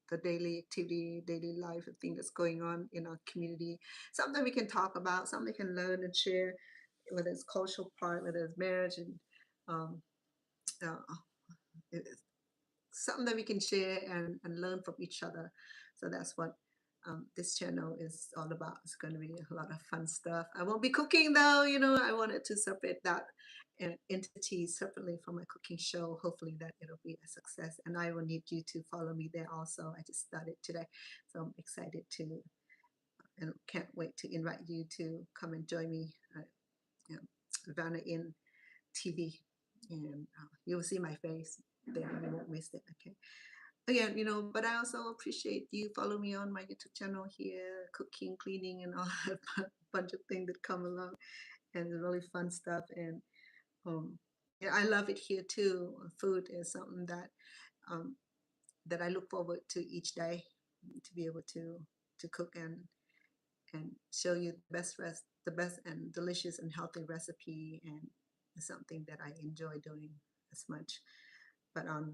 the daily activity, daily life, the thing that's going on in our community. Something we can talk about, something we can learn and share, whether it's cultural part, whether it's marriage and um, uh, something that we can share and learn from each other. So that's what this channel is all about. It's going to be a lot of fun stuff. I won't be cooking though, I wanted to separate that entity separately from my cooking show. Hopefully that it'll be a success, and I will need you to follow me there also. I just started today, so I'm excited to and can't wait to invite you to come and join me at Vanna Inn TV, and you'll see my face there. You won't miss it. Okay. Again, but I also appreciate you follow me on my YouTube channel here, cooking, cleaning, and all that bunch of things that come along, and really fun stuff. And yeah, I love it here too. Food is something um, that I look forward to each day, to be able to cook and show you the best and delicious and healthy recipe, and it's something that I enjoy doing as much. But on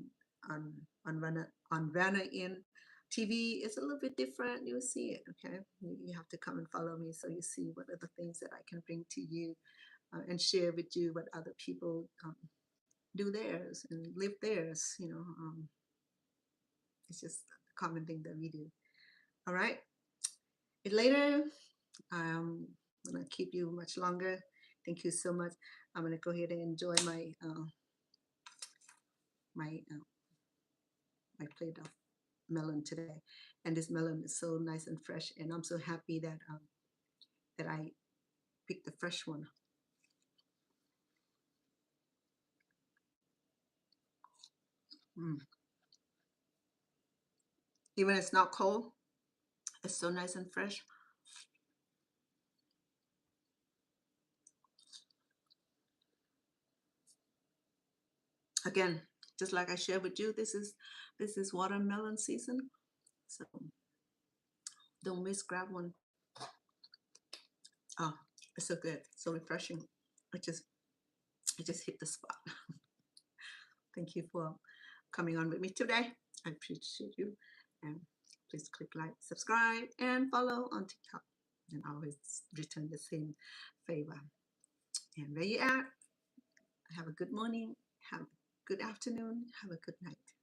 Vanna Inn TV, it's a little bit different. You'll see it. Okay, you have to come and follow me so you see what are the things that I can bring to you and share with you what other people do theirs and live theirs. It's just a common thing that we do. All right. Later, I'm gonna keep you much longer. Thank you so much. I'm gonna go ahead and enjoy my my plate of melon today, and this melon is so nice and fresh, and I'm so happy that I picked the fresh one. Mm. Even it's not cold, it's so nice and fresh. Again, just like I shared with you, this is watermelon season, so don't miss. Grab one. Oh, it's so good, so refreshing. It just hit the spot. Thank you for coming on with me today. I appreciate you, and please click like, subscribe, and follow on TikTok, and I always return the same favor. And there you are. Have a good morning, have a good afternoon, have a good night.